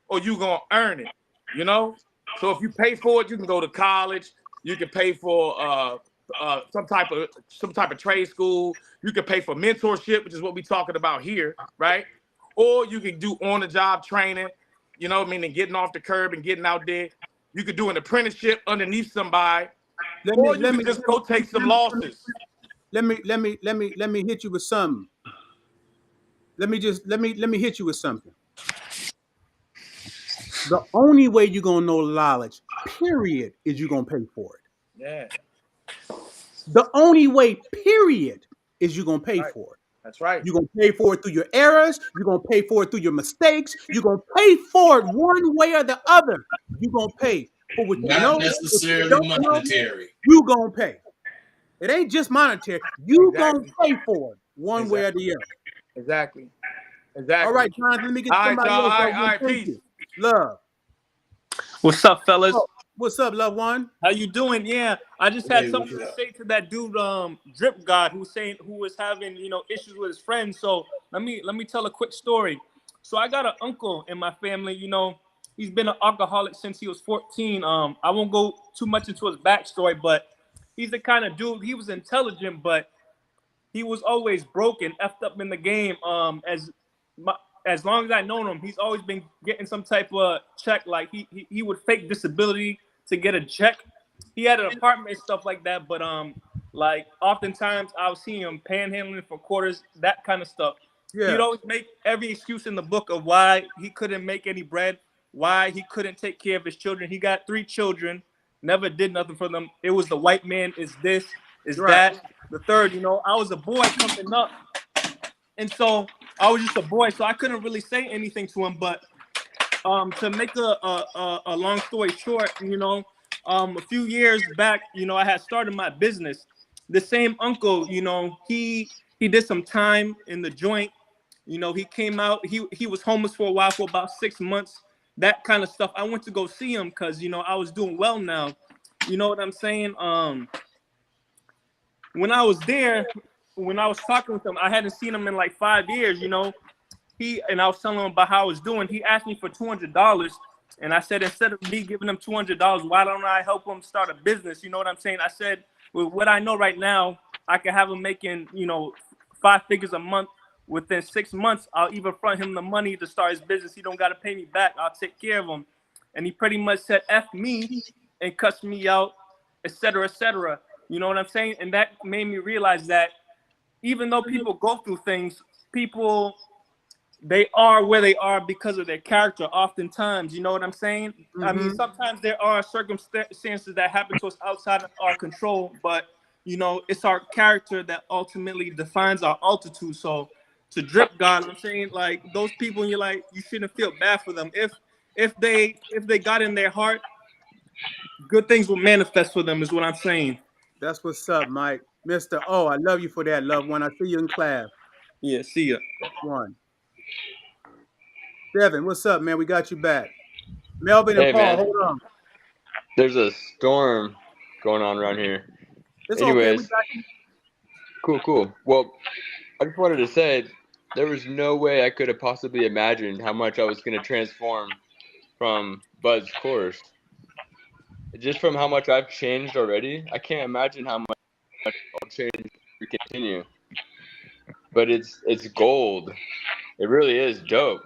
or you gonna earn it. You know, so if you pay for it, you can go to college. You can pay for some type of trade school. You can pay for mentorship, which is what we're talking about here, right? Or you can do on the job training. You know, meaning getting off the curb and getting out there. You could do an apprenticeship underneath somebody, Let me or you let me could just go take some losses. let me hit you with something. Let me hit you with something. The only way you're gonna know knowledge, period, is you're gonna pay for it. Yeah, The only way, period, is you're gonna pay right. for it. That's right. You're gonna pay for it through your errors, you're gonna pay for it through your mistakes, you're gonna pay for it one way or the other. You're gonna pay for what you Not know, what you necessarily don't know, monetary. you gonna pay. It ain't just monetary. You gonna Exactly. pay for it one way or Exactly. the other. Exactly. All Exactly. right, Jonathan, let me get All right, somebody y'all. else All that right. All will right. take Peace. you. Love. What's up, fellas? Oh, what's up, loved one? How you doing? Yeah, I just had Hey, what's something to up? say to that dude, Drip God, who was having issues with his friends. So let me tell a quick story. So I got an uncle in my family. He's been an alcoholic since he was 14. I won't go too much into his backstory, but he's the kind of dude. He was intelligent, but he was always broken, effed up in the game. As long as I known him, he's always been getting some type of check. Like he would fake disability to get a check. He had an apartment and stuff like that, but like oftentimes I'll see him panhandling for quarters, that kind of stuff. He'd Yeah, always make every excuse in the book of why he couldn't make any bread, why he couldn't take care of his children. He got 3 children, never did nothing for them. It was the white man is this, is right. that. The third, I was a boy coming up, and so I was just a boy, so I couldn't really say anything to him. But to make a long story short, a few years back, I had started my business. The same uncle, he did some time in the joint. He came out. He was homeless for a while, for about 6 months. That kind of stuff. I went to go see him because I was doing well now. You know what I'm saying? When I was there, when I was talking with him, I hadn't seen him in like 5 years. I was telling him about how I was doing. He asked me for $200, and I said, instead of me giving him $200, why don't I help him start a business? You know what I'm saying? I said, with what I know right now, I can have him making 5 figures a month. Within 6 months, I'll even front him the money to start his business. He don't got to pay me back. I'll take care of him. And he pretty much said F me and cussed me out, etc., etc. You know what I'm saying? And that made me realize that even though people go through things, people, they are where they are because of their character oftentimes. You know what I'm saying? I mean, Mm-hmm. sometimes there are circumstances that happen to us outside of our control, but it's our character that ultimately defines our altitude. So to Drip God, I'm saying, like, those people, and you're like, you shouldn't feel bad for them. If they got in their heart, good things will manifest for them, is what I'm saying. That's what's up, Mike. Mr. O, I love you for that, loved one. I see you in class. Yeah, see ya. One. Devin, what's up, man? We got you back. Melvin and Hey Paul, man, hold on. there's a storm going on around here. It's okay. We Anyways, got you. cool. Well, I just wanted to say there was no way I could have possibly imagined how much I was going to transform from Bud's course. Just from how much I've changed already, I can't imagine how much I'll change to continue. But it's gold. It really is dope.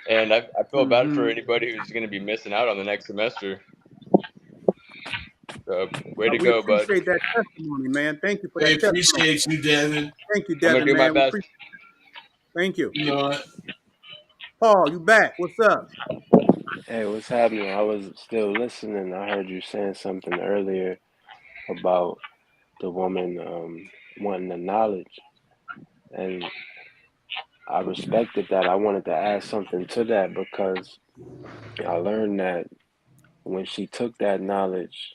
And I feel bad for Mm-hmm. anybody who's going to be missing out on the next semester. So, way to We go, Bud. appreciate that testimony, man. Thank you for We that testimony. appreciate you, Devin. Thank you, I'm going to Devin, do my man. We best. appreciate it. Thank you. You know what? Paul, you back. What's up? Hey, what's happening? I was still listening. I heard you saying something earlier about the woman wanting the knowledge, and I respected that. I wanted to add something to that because I learned that when she took that knowledge,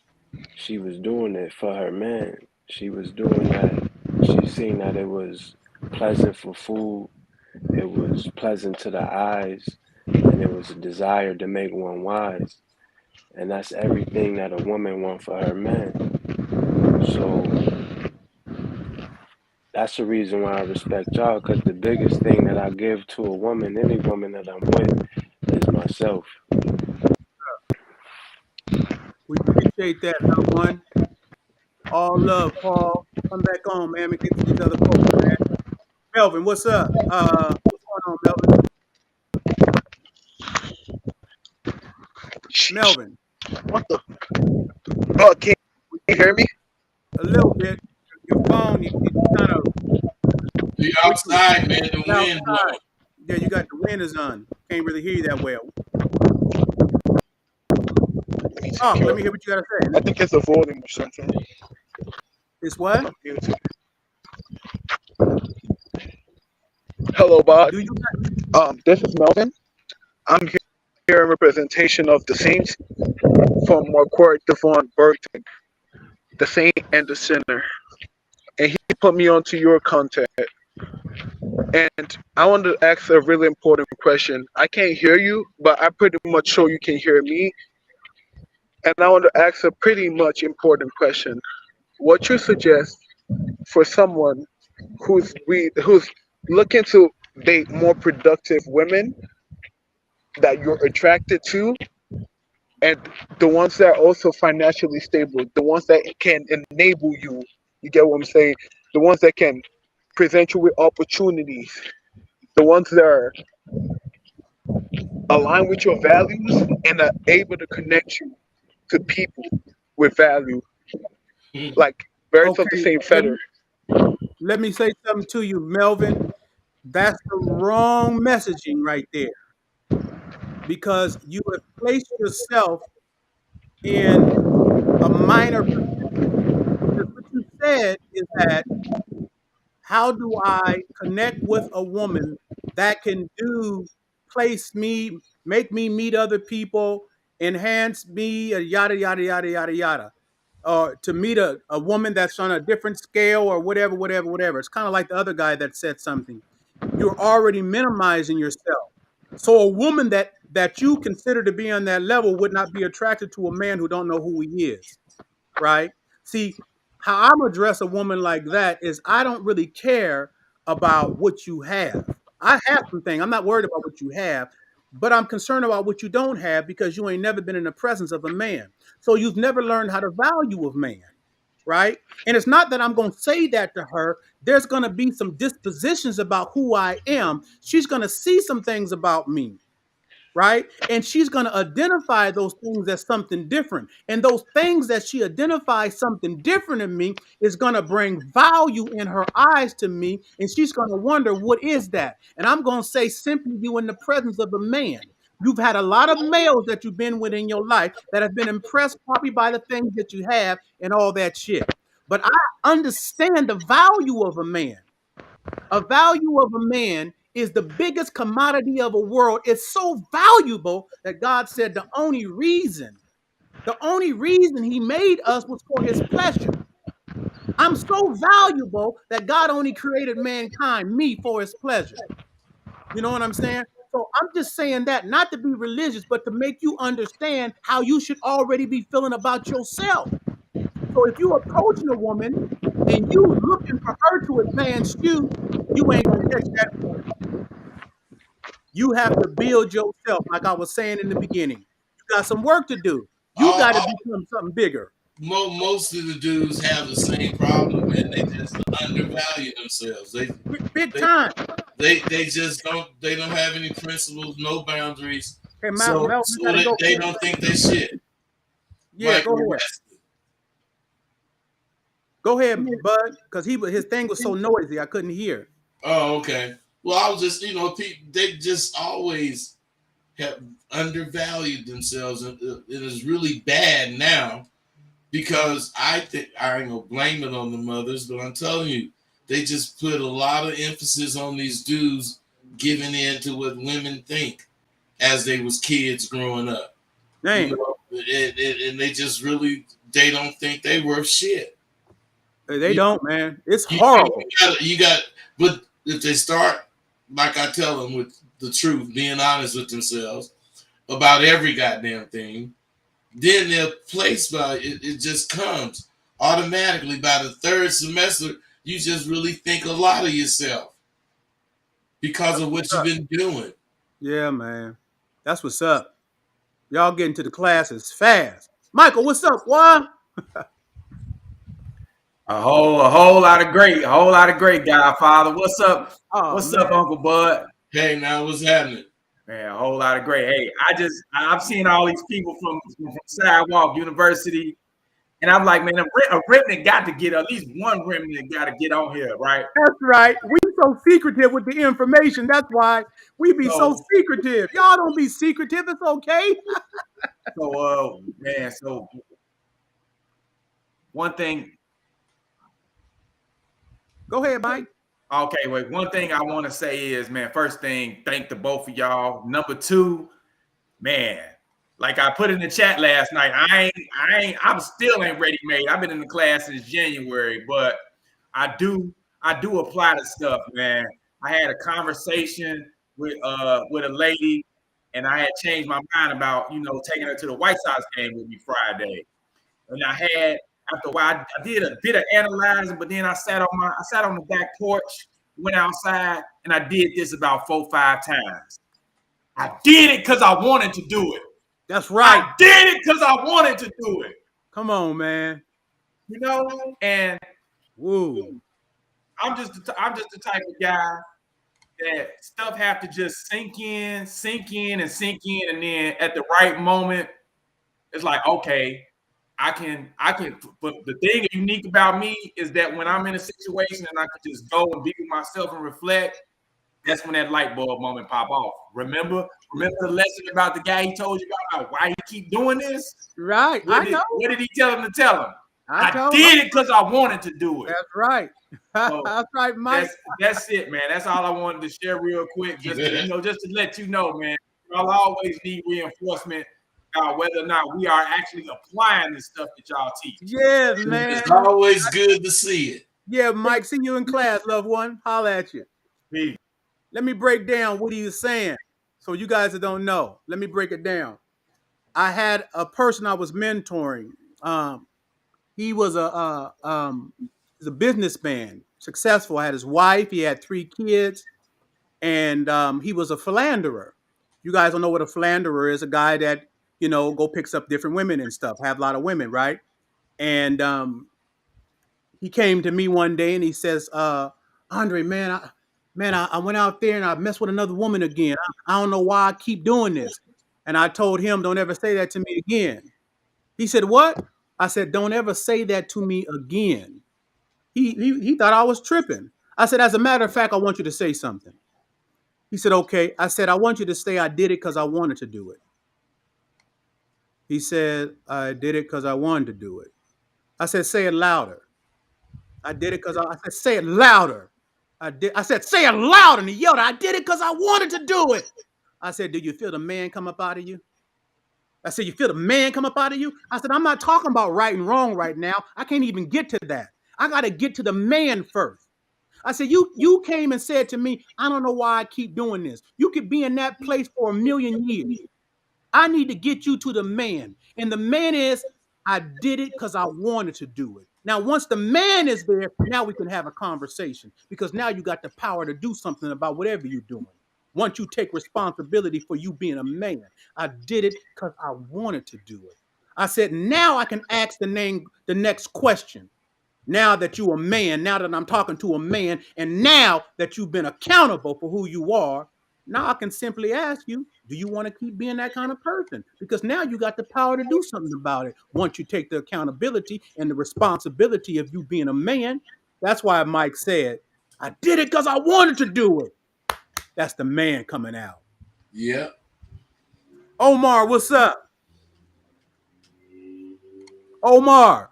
she was doing it for her man. She was doing that. She seen that it was pleasant for food, it was pleasant to the eyes, and it was a desire to make one wise. And that's everything that a woman wants for her man. So that's the reason why I respect y'all, because the biggest thing that I give to a woman, any woman that I'm with, is myself. We appreciate that, loved one. All love, Paul. Come back on, man. We get to these other folks, man. Melvin, what's up? What's going on, Melvin? Melvin, What the? Oh, can you hear me? a little bit. Your phone, you kind of You switching. outside, man. The You wind outside. blowing. Yeah, you got the wind is on. Can't really hear you that well. Let me take Talk. care Let of me it. hear what you got to say. I think it's a volume or something. It's what? Hello, Bob. Do you got? This is Melvin. I'm here in representation of the Saints from Marquardt Devon Burton, the Saint and the Sinner. And he put me onto your content. And I want to ask a really important question. I can't hear you, but I'm pretty much sure you can hear me. and I want to ask a pretty much important question. What you suggest for someone who's looking to date more productive women that you're attracted to, and the ones that are also financially stable, the ones that can enable you. You get what I'm saying? The ones that can present you with opportunities, the ones that are aligned with your values and are able to connect you to people with value, like birds of the Okay, same feather. let me say something to you, Melvin. That's the wrong messaging right there because you have placed yourself in a minor position. Because what you said is that how do I connect with a woman that can do place me, make me meet other people, enhance me, yada yada yada yada yada. Or to meet a woman that's on a different scale or whatever, whatever, whatever. It's kind of like the other guy that said something. You're already minimizing yourself. So a woman that you consider to be on that level would not be attracted to a man who don't know who he is, right? See, how I'm address a woman like that is I don't really care about what you have. I have something. I'm not worried about what you have, but I'm concerned about what you don't have because you ain't never been in the presence of a man. So you've never learned how to value a man, right? And it's not that I'm going to say that to her. There's going to be some dispositions about who I am. She's going to see some things about me, right? And she's going to identify those things as something different. And those things that she identifies something different in me is going to bring value in her eyes to me. And she's going to wonder, what is that? And I'm going to say, simply, you in the presence of a man. You've had a lot of males that you've been with in your life that have been impressed probably by the things that you have and all that shit. But I understand the value of a man. A value of a man is the biggest commodity of a world. It's so valuable that God said the only reason he made us was for his pleasure. I'm so valuable that God only created mankind, me, for his pleasure. You know what I'm saying? So I'm just saying that not to be religious, but to make you understand how you should already be feeling about yourself. So if you approaching a woman and you looking for her to advance you, you ain't gonna catch that woman. You have to build yourself, like I was saying in the beginning. You got some work to do. You All, got to all become something bigger. most of the dudes have the same problem, man. They just undervalue themselves. Big They time. they just don't have any principles, no boundaries. Hey, So Mel, you got to go. they don't think they shit. Yeah, go Michael ahead. West. Go ahead, Bud, because his thing was so noisy I couldn't hear. Oh, okay. Well, I was just, they just always have undervalued themselves, and it is really bad now because I think I ain't gonna blame it on the mothers, but I'm telling you, they just put a lot of emphasis on these dudes giving in to what women think as they was kids growing up. You Damn, know, and they just really they don't think they worth shit. they You, don't, man. It's you horrible. got, but if they start, like I tell them, with the truth, being honest with themselves about every goddamn thing, then their place by it just comes automatically. By the third semester, you just really think a lot of yourself because That's of what what's you've up. been doing. Yeah, man. That's what's up. Y'all getting to the classes fast. Michael, what's up, boy? A whole lot of great, Godfather. What's up? Oh, What's up, man. Uncle Bud? Hey, now what's happening? Man, a whole lot of great. Hey, I've seen all these people from Sidewalk University, and I'm like, man, a remnant got to get at least one remnant got to get on here, right? That's right. We so secretive with the information. That's why we be so So, secretive. Y'all don't be secretive. It's okay. man, so one thing. Go ahead, Mike. Okay, wait. One thing I want to say is, man, first thing, thank the both of y'all. Number two, man, like I put in the chat last night, I'm still ain't ready made. I've been in the class since January, but I do apply the stuff, man. I had a conversation with a lady. and I had changed my mind about, taking her to the White Sox game with me Friday. And I had, after a while, I did a bit of analyzing, but then I sat on the back porch, went outside, and I did this about 4-5 times. I did it because I wanted to do it. That's right. I did it because I wanted to do it. Come on, man. And woo. I'm just the type of guy that stuff have to just sink in, and then at the right moment, it's like, okay, I can. But the thing unique about me is that when I'm in a situation and I can just go and be with myself and reflect, that's when that light bulb moment pop off. Remember the lesson about the guy he told you about why he keep doing this? Right. What did he tell him to tell him? I did it because I wanted to do it. That's right. That's right, Mike. That's it, man. That's all I wanted to share real quick. Just to let you know, man. Y'all always need reinforcement about whether or not we are actually applying this stuff that y'all teach. Yeah, man. It's always good to see it. Yeah, Mike. See you in class, loved one. Holla at you. Peace. Let me break down what he was saying. So you guys that don't know, let me break it down. I had a person I was mentoring. He was a businessman, successful. Had his wife. He had 3 kids, and he was a philanderer. You guys don't know what a philanderer is? A guy that go picks up different women and stuff. Have a lot of women, right? And he came to me one day and he says, "Andre, man, I went out there and I messed with another woman again. I don't know why I keep doing this." And I told him, "Don't ever say that to me again." He said, "What?" I said, "Don't ever say that to me again." He thought I was tripping. I said, "As a matter of fact, I want you to say something." He said, "Okay." I said, "I want you to say I did it because I wanted to do it." He said, "I did it because I wanted to do it." I said, "Say it louder." I did it because I said, "Say it louder." I said, "Say it louder." And he yelled, "I did it because I wanted to do it." I said, "Do you feel the man come up out of you?" I said, "You feel the man come up out of you?" I said, "I'm not talking about right and wrong right now. I can't even get to that. I got to get to the man first." I said, you came and said to me, "I don't know why I keep doing this." You could be in that place for 1,000,000 years. I need to get you to the man. And the man is, I did it because I wanted to do it. Now, once the man is there, now we can have a conversation, because now you got the power to do something about whatever you're doing. Once you take responsibility for you being a man, I did it because I wanted to do it. I said, now I can ask the next question. Now that you're a man, now that I'm talking to a man, and now that you've been accountable for who you are, now I can simply ask you, do you want to keep being that kind of person? Because now you got the power to do something about it. Once you take the accountability and the responsibility of you being a man, that's why Mike said, I did it because I wanted to do it. That's the man coming out. Yeah. Omar, what's up? Omar,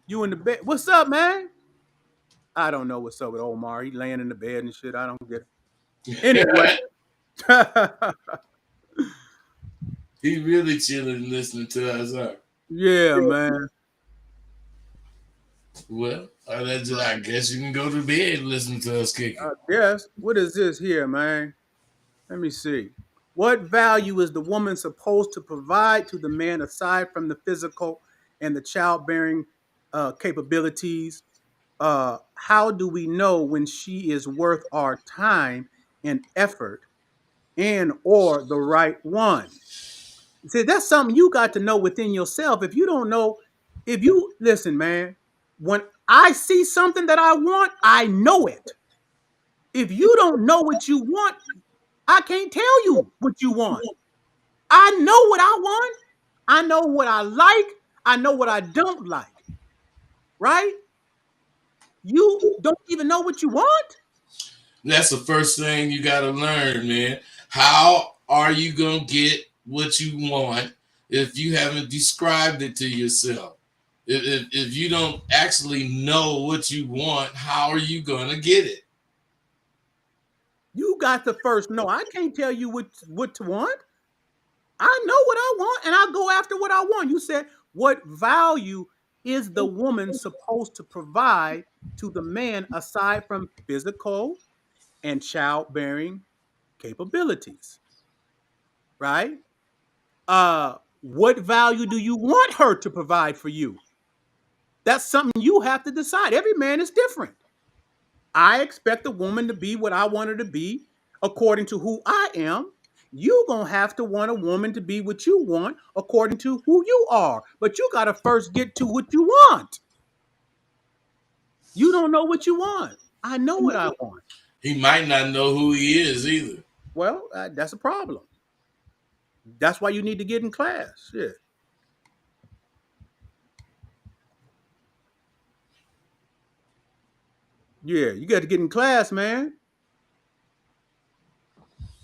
you in the bed? What's up, man? I don't know what's up with Omar. He laying in the bed and shit. I don't get it. Anyway. He really chilling listening to us, huh? Yeah, man. Well, I guess you can go to bed and listen to us kicking. I guess. What is this here, man? Let me see. What value is the woman supposed to provide to the man aside from the physical and the childbearing capabilities? How do we know when she is worth our time and effort and or the right one? See, that's something you got to know within yourself. If you don't know, listen, man, when I see something that I want, I know it. If you don't know what you want, I can't tell you what you want. I know what I want. I know what I like. I know what I don't like. Right? You don't even know what you want? That's the first thing you got to learn, man. How are you going to get what you want if you haven't described it to yourself? If you don't actually know what you want, how are you going to get it? You got to first know. I can't tell you what to want. I know what I want, and I'll go after what I want. You said, what value is the woman supposed to provide to the man aside from physical and childbearing capabilities? right? What value do you want her to provide for you? That's something you have to decide. Every man is different. I expect a woman to be what I want her to be according to who I am. You gonna have to want a woman to be what you want according to who you are. But you gotta first get to what you want. You don't know what you want. I know what I want. He might not know who he is either. Well, that's a problem. That's why you need to get in class. Yeah. Yeah, you got to get in class, man.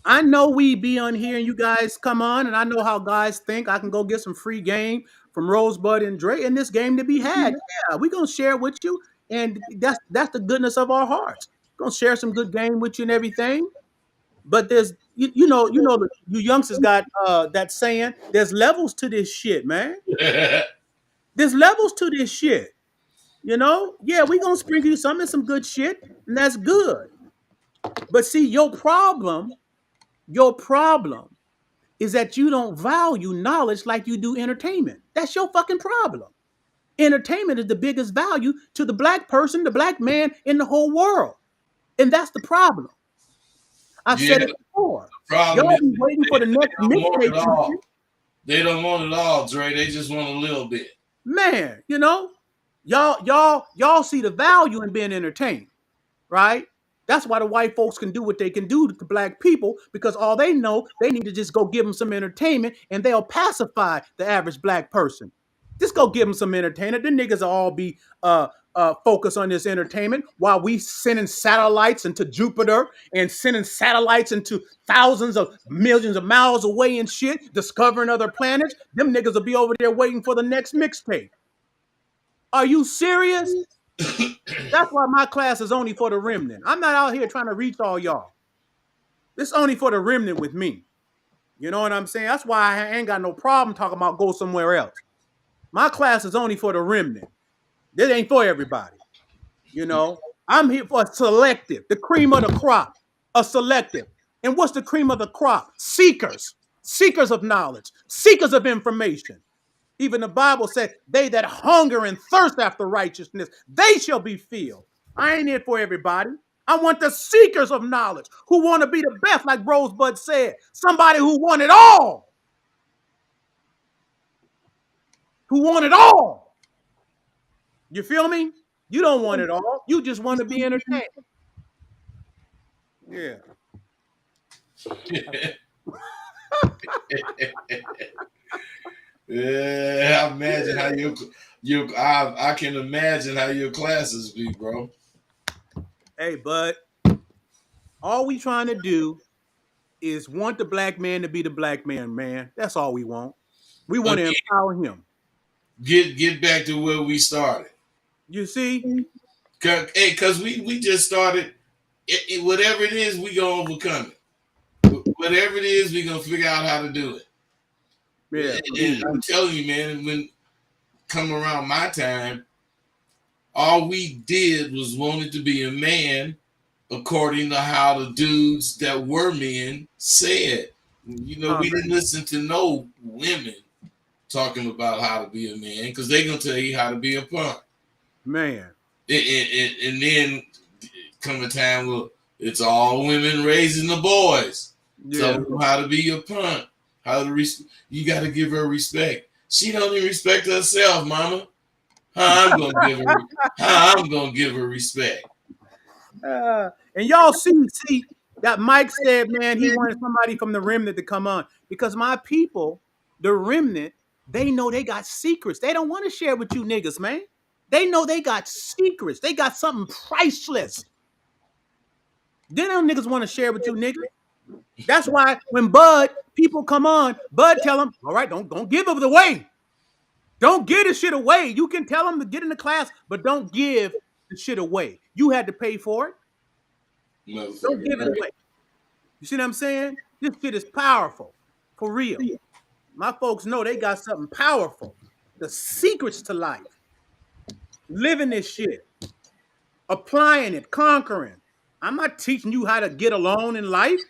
I know we be on here and you guys come on, and I know how guys think. I can go get some free game from Rosebud and Dre, and this game to be had. Yeah, we gonna share with you, and that's the goodness of our hearts. Gonna share some good game with you and everything. But there's you youngsters got that saying. There's levels to this shit, man. There's levels to this shit. Yeah, we gonna sprinkle you some good shit, and that's good. But see, your problem is that you don't value knowledge like you do entertainment. That's your fucking problem. Entertainment is the biggest value to the black person, the black man in the whole world. And that's the problem. I've said it before. Problem Y'all is be waiting for the next they don't want it all. mixtape. They don't want it all, Dre. They just want a little bit. Man, y'all see the value in being entertained, right? That's why the white folks can do what they can do to black people, because all they know, they need to just go give them some entertainment and they'll pacify the average black person. Just go give them some entertainment. The niggas will all be focused on this entertainment while we sending satellites into Jupiter and sending satellites into thousands of millions of miles away and shit, discovering other planets. Them niggas will be over there waiting for the next mixtape. Are you serious? That's why my class is only for the remnant. I'm not out here trying to reach all y'all. It's only for the remnant with me. You know what I'm saying? That's why I ain't got no problem talking about go somewhere else. My class is only for the remnant. This ain't for everybody. I'm here for a selective, the cream of the crop, a selective. And what's the cream of the crop? Seekers of knowledge, seekers of information. Even the Bible said, they that hunger and thirst after righteousness, they shall be filled. I ain't here for everybody. I want the seekers of knowledge who want to be the best, like Rosebud said. Somebody who want it all. Who want it all. You feel me? You don't want it all. You just want to be entertained. Yeah. Yeah, I imagine how I can imagine how your classes be, bro. Hey, bud. All we trying to do is want the black man to be the black man, man. That's all we want. We want to empower him. Get back to where we started. You see? Because we just started. Whatever it is, we gonna overcome it. Whatever it is, we gonna figure out how to do it. Yeah. And I'm telling you, man, when come around my time, all we did was wanted to be a man according to how the dudes that were men said. We didn't listen to no women talking about how to be a man, because they're going to tell you how to be a punk. Man. And then come a time where it's all women raising the boys. Yeah. Tell them how to be a punk. You got to give her respect. She don't even respect herself, mama. How I'm gonna give her respect. And y'all see that Mike said, man, he wanted somebody from the remnant to come on, because my people, the remnant, they know they got secrets. They don't want to share with you niggas, man. They know they got secrets. They got something priceless. They don't niggas want to share with you niggas. That's why when people come on, Bud tell them, all right, don't give it away. Don't give the shit away. You can tell them to get in the class, but don't give the shit away. You had to pay for it. Don't give it away. You see what I'm saying? This shit is powerful. For real. My folks know they got something powerful. The secrets to life. Living this shit. Applying it, conquering. I'm not teaching you how to get along in life.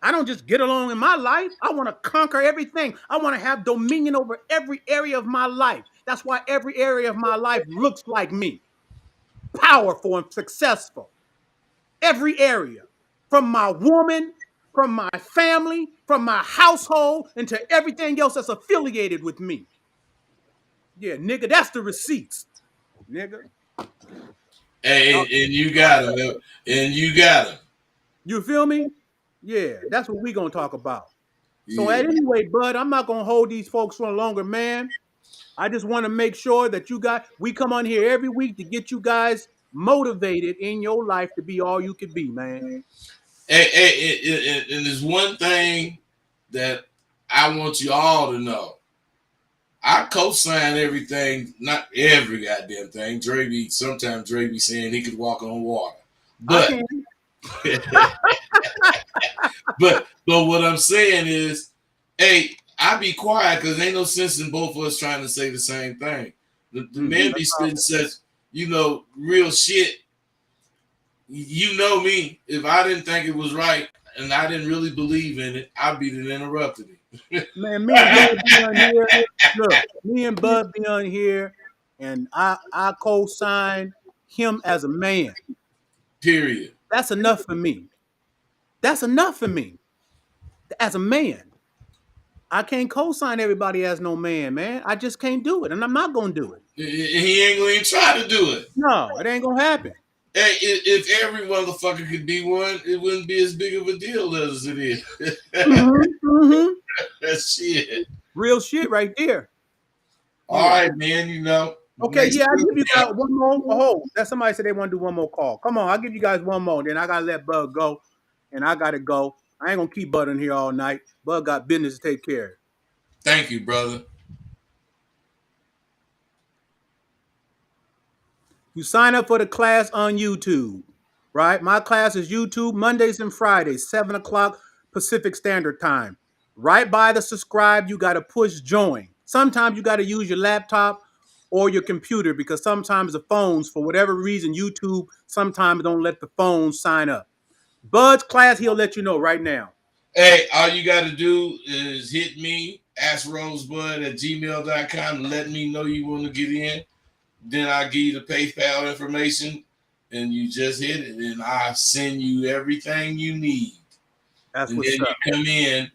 I don't just get along in my life. I want to conquer everything. I want to have dominion over every area of my life. That's why every area of my life looks like me. Powerful and successful. Every area. From my woman, from my family, from my household, and to everything else that's affiliated with me. Yeah, nigga, that's the receipts. Nigga. And you got him. And you got him. You feel me? Yeah, that's what we gonna talk about. So Yeah. at any rate, Bud, I'm not gonna hold these folks for longer, man. I just want to make sure that we come on here every week to get you guys motivated in your life to be all you could be, man. And there's one thing that I want you all to know. I co-sign everything, not every goddamn thing. Sometimes Dre be saying he could walk on water. I But can. but what I'm saying is, hey, I be quiet because ain't no sense in both of us trying to say the same thing. The man be spitting such, real shit. You know me. If I didn't think it was right and I didn't really believe in it, I'd be the interrupted him. Man, me and Bud be on here. Look, me and Bud be on here, and I co-sign him as a man. Period. That's enough for me. That's enough for me. As a man. I can't co-sign everybody as no man, man. I just can't do it, and I'm not gonna do it. He ain't gonna even try to do it. No, it ain't gonna happen. Hey, if every motherfucker could be one, it wouldn't be as big of a deal as it is. That's shit. Real shit right there. All right, man, Okay, yeah, I'll give you guys one more. Oh, that somebody said they want to do one more call. Come on, I'll give you guys one more. Then I gotta let Bud go, and I gotta go. I ain't gonna keep Bud in here all night. Bud got business to take care of. Thank you, brother. You sign up for the class on YouTube, right? My class is YouTube Mondays and Fridays, 7 o'clock Pacific Standard Time. Right by the subscribe, you got to push join. Sometimes you got to use your laptop or your computer because sometimes the phones, for whatever reason, YouTube sometimes don't let the phones sign up. Bud's class, he'll let you know right now. Hey, all you got to do is hit me, askrosebud@gmail.com, and let me know you want to get in. Then I'll give you the PayPal information, and you just hit it, and I'll send you everything you need. That's and what's then up. You come in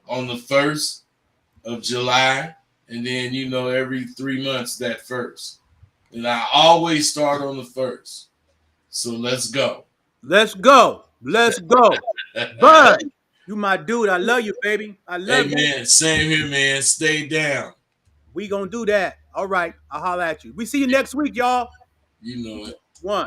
on the 1st of July, and then every 3 months that 1st. And I always start on the 1st. So let's go. Let's go. Let's go. Bud, you my dude. I love you, baby. I love you. Hey, man, same here, man. Stay down. We gonna do that. All right. I'll holler at you. We see you next week, y'all. You know it. One.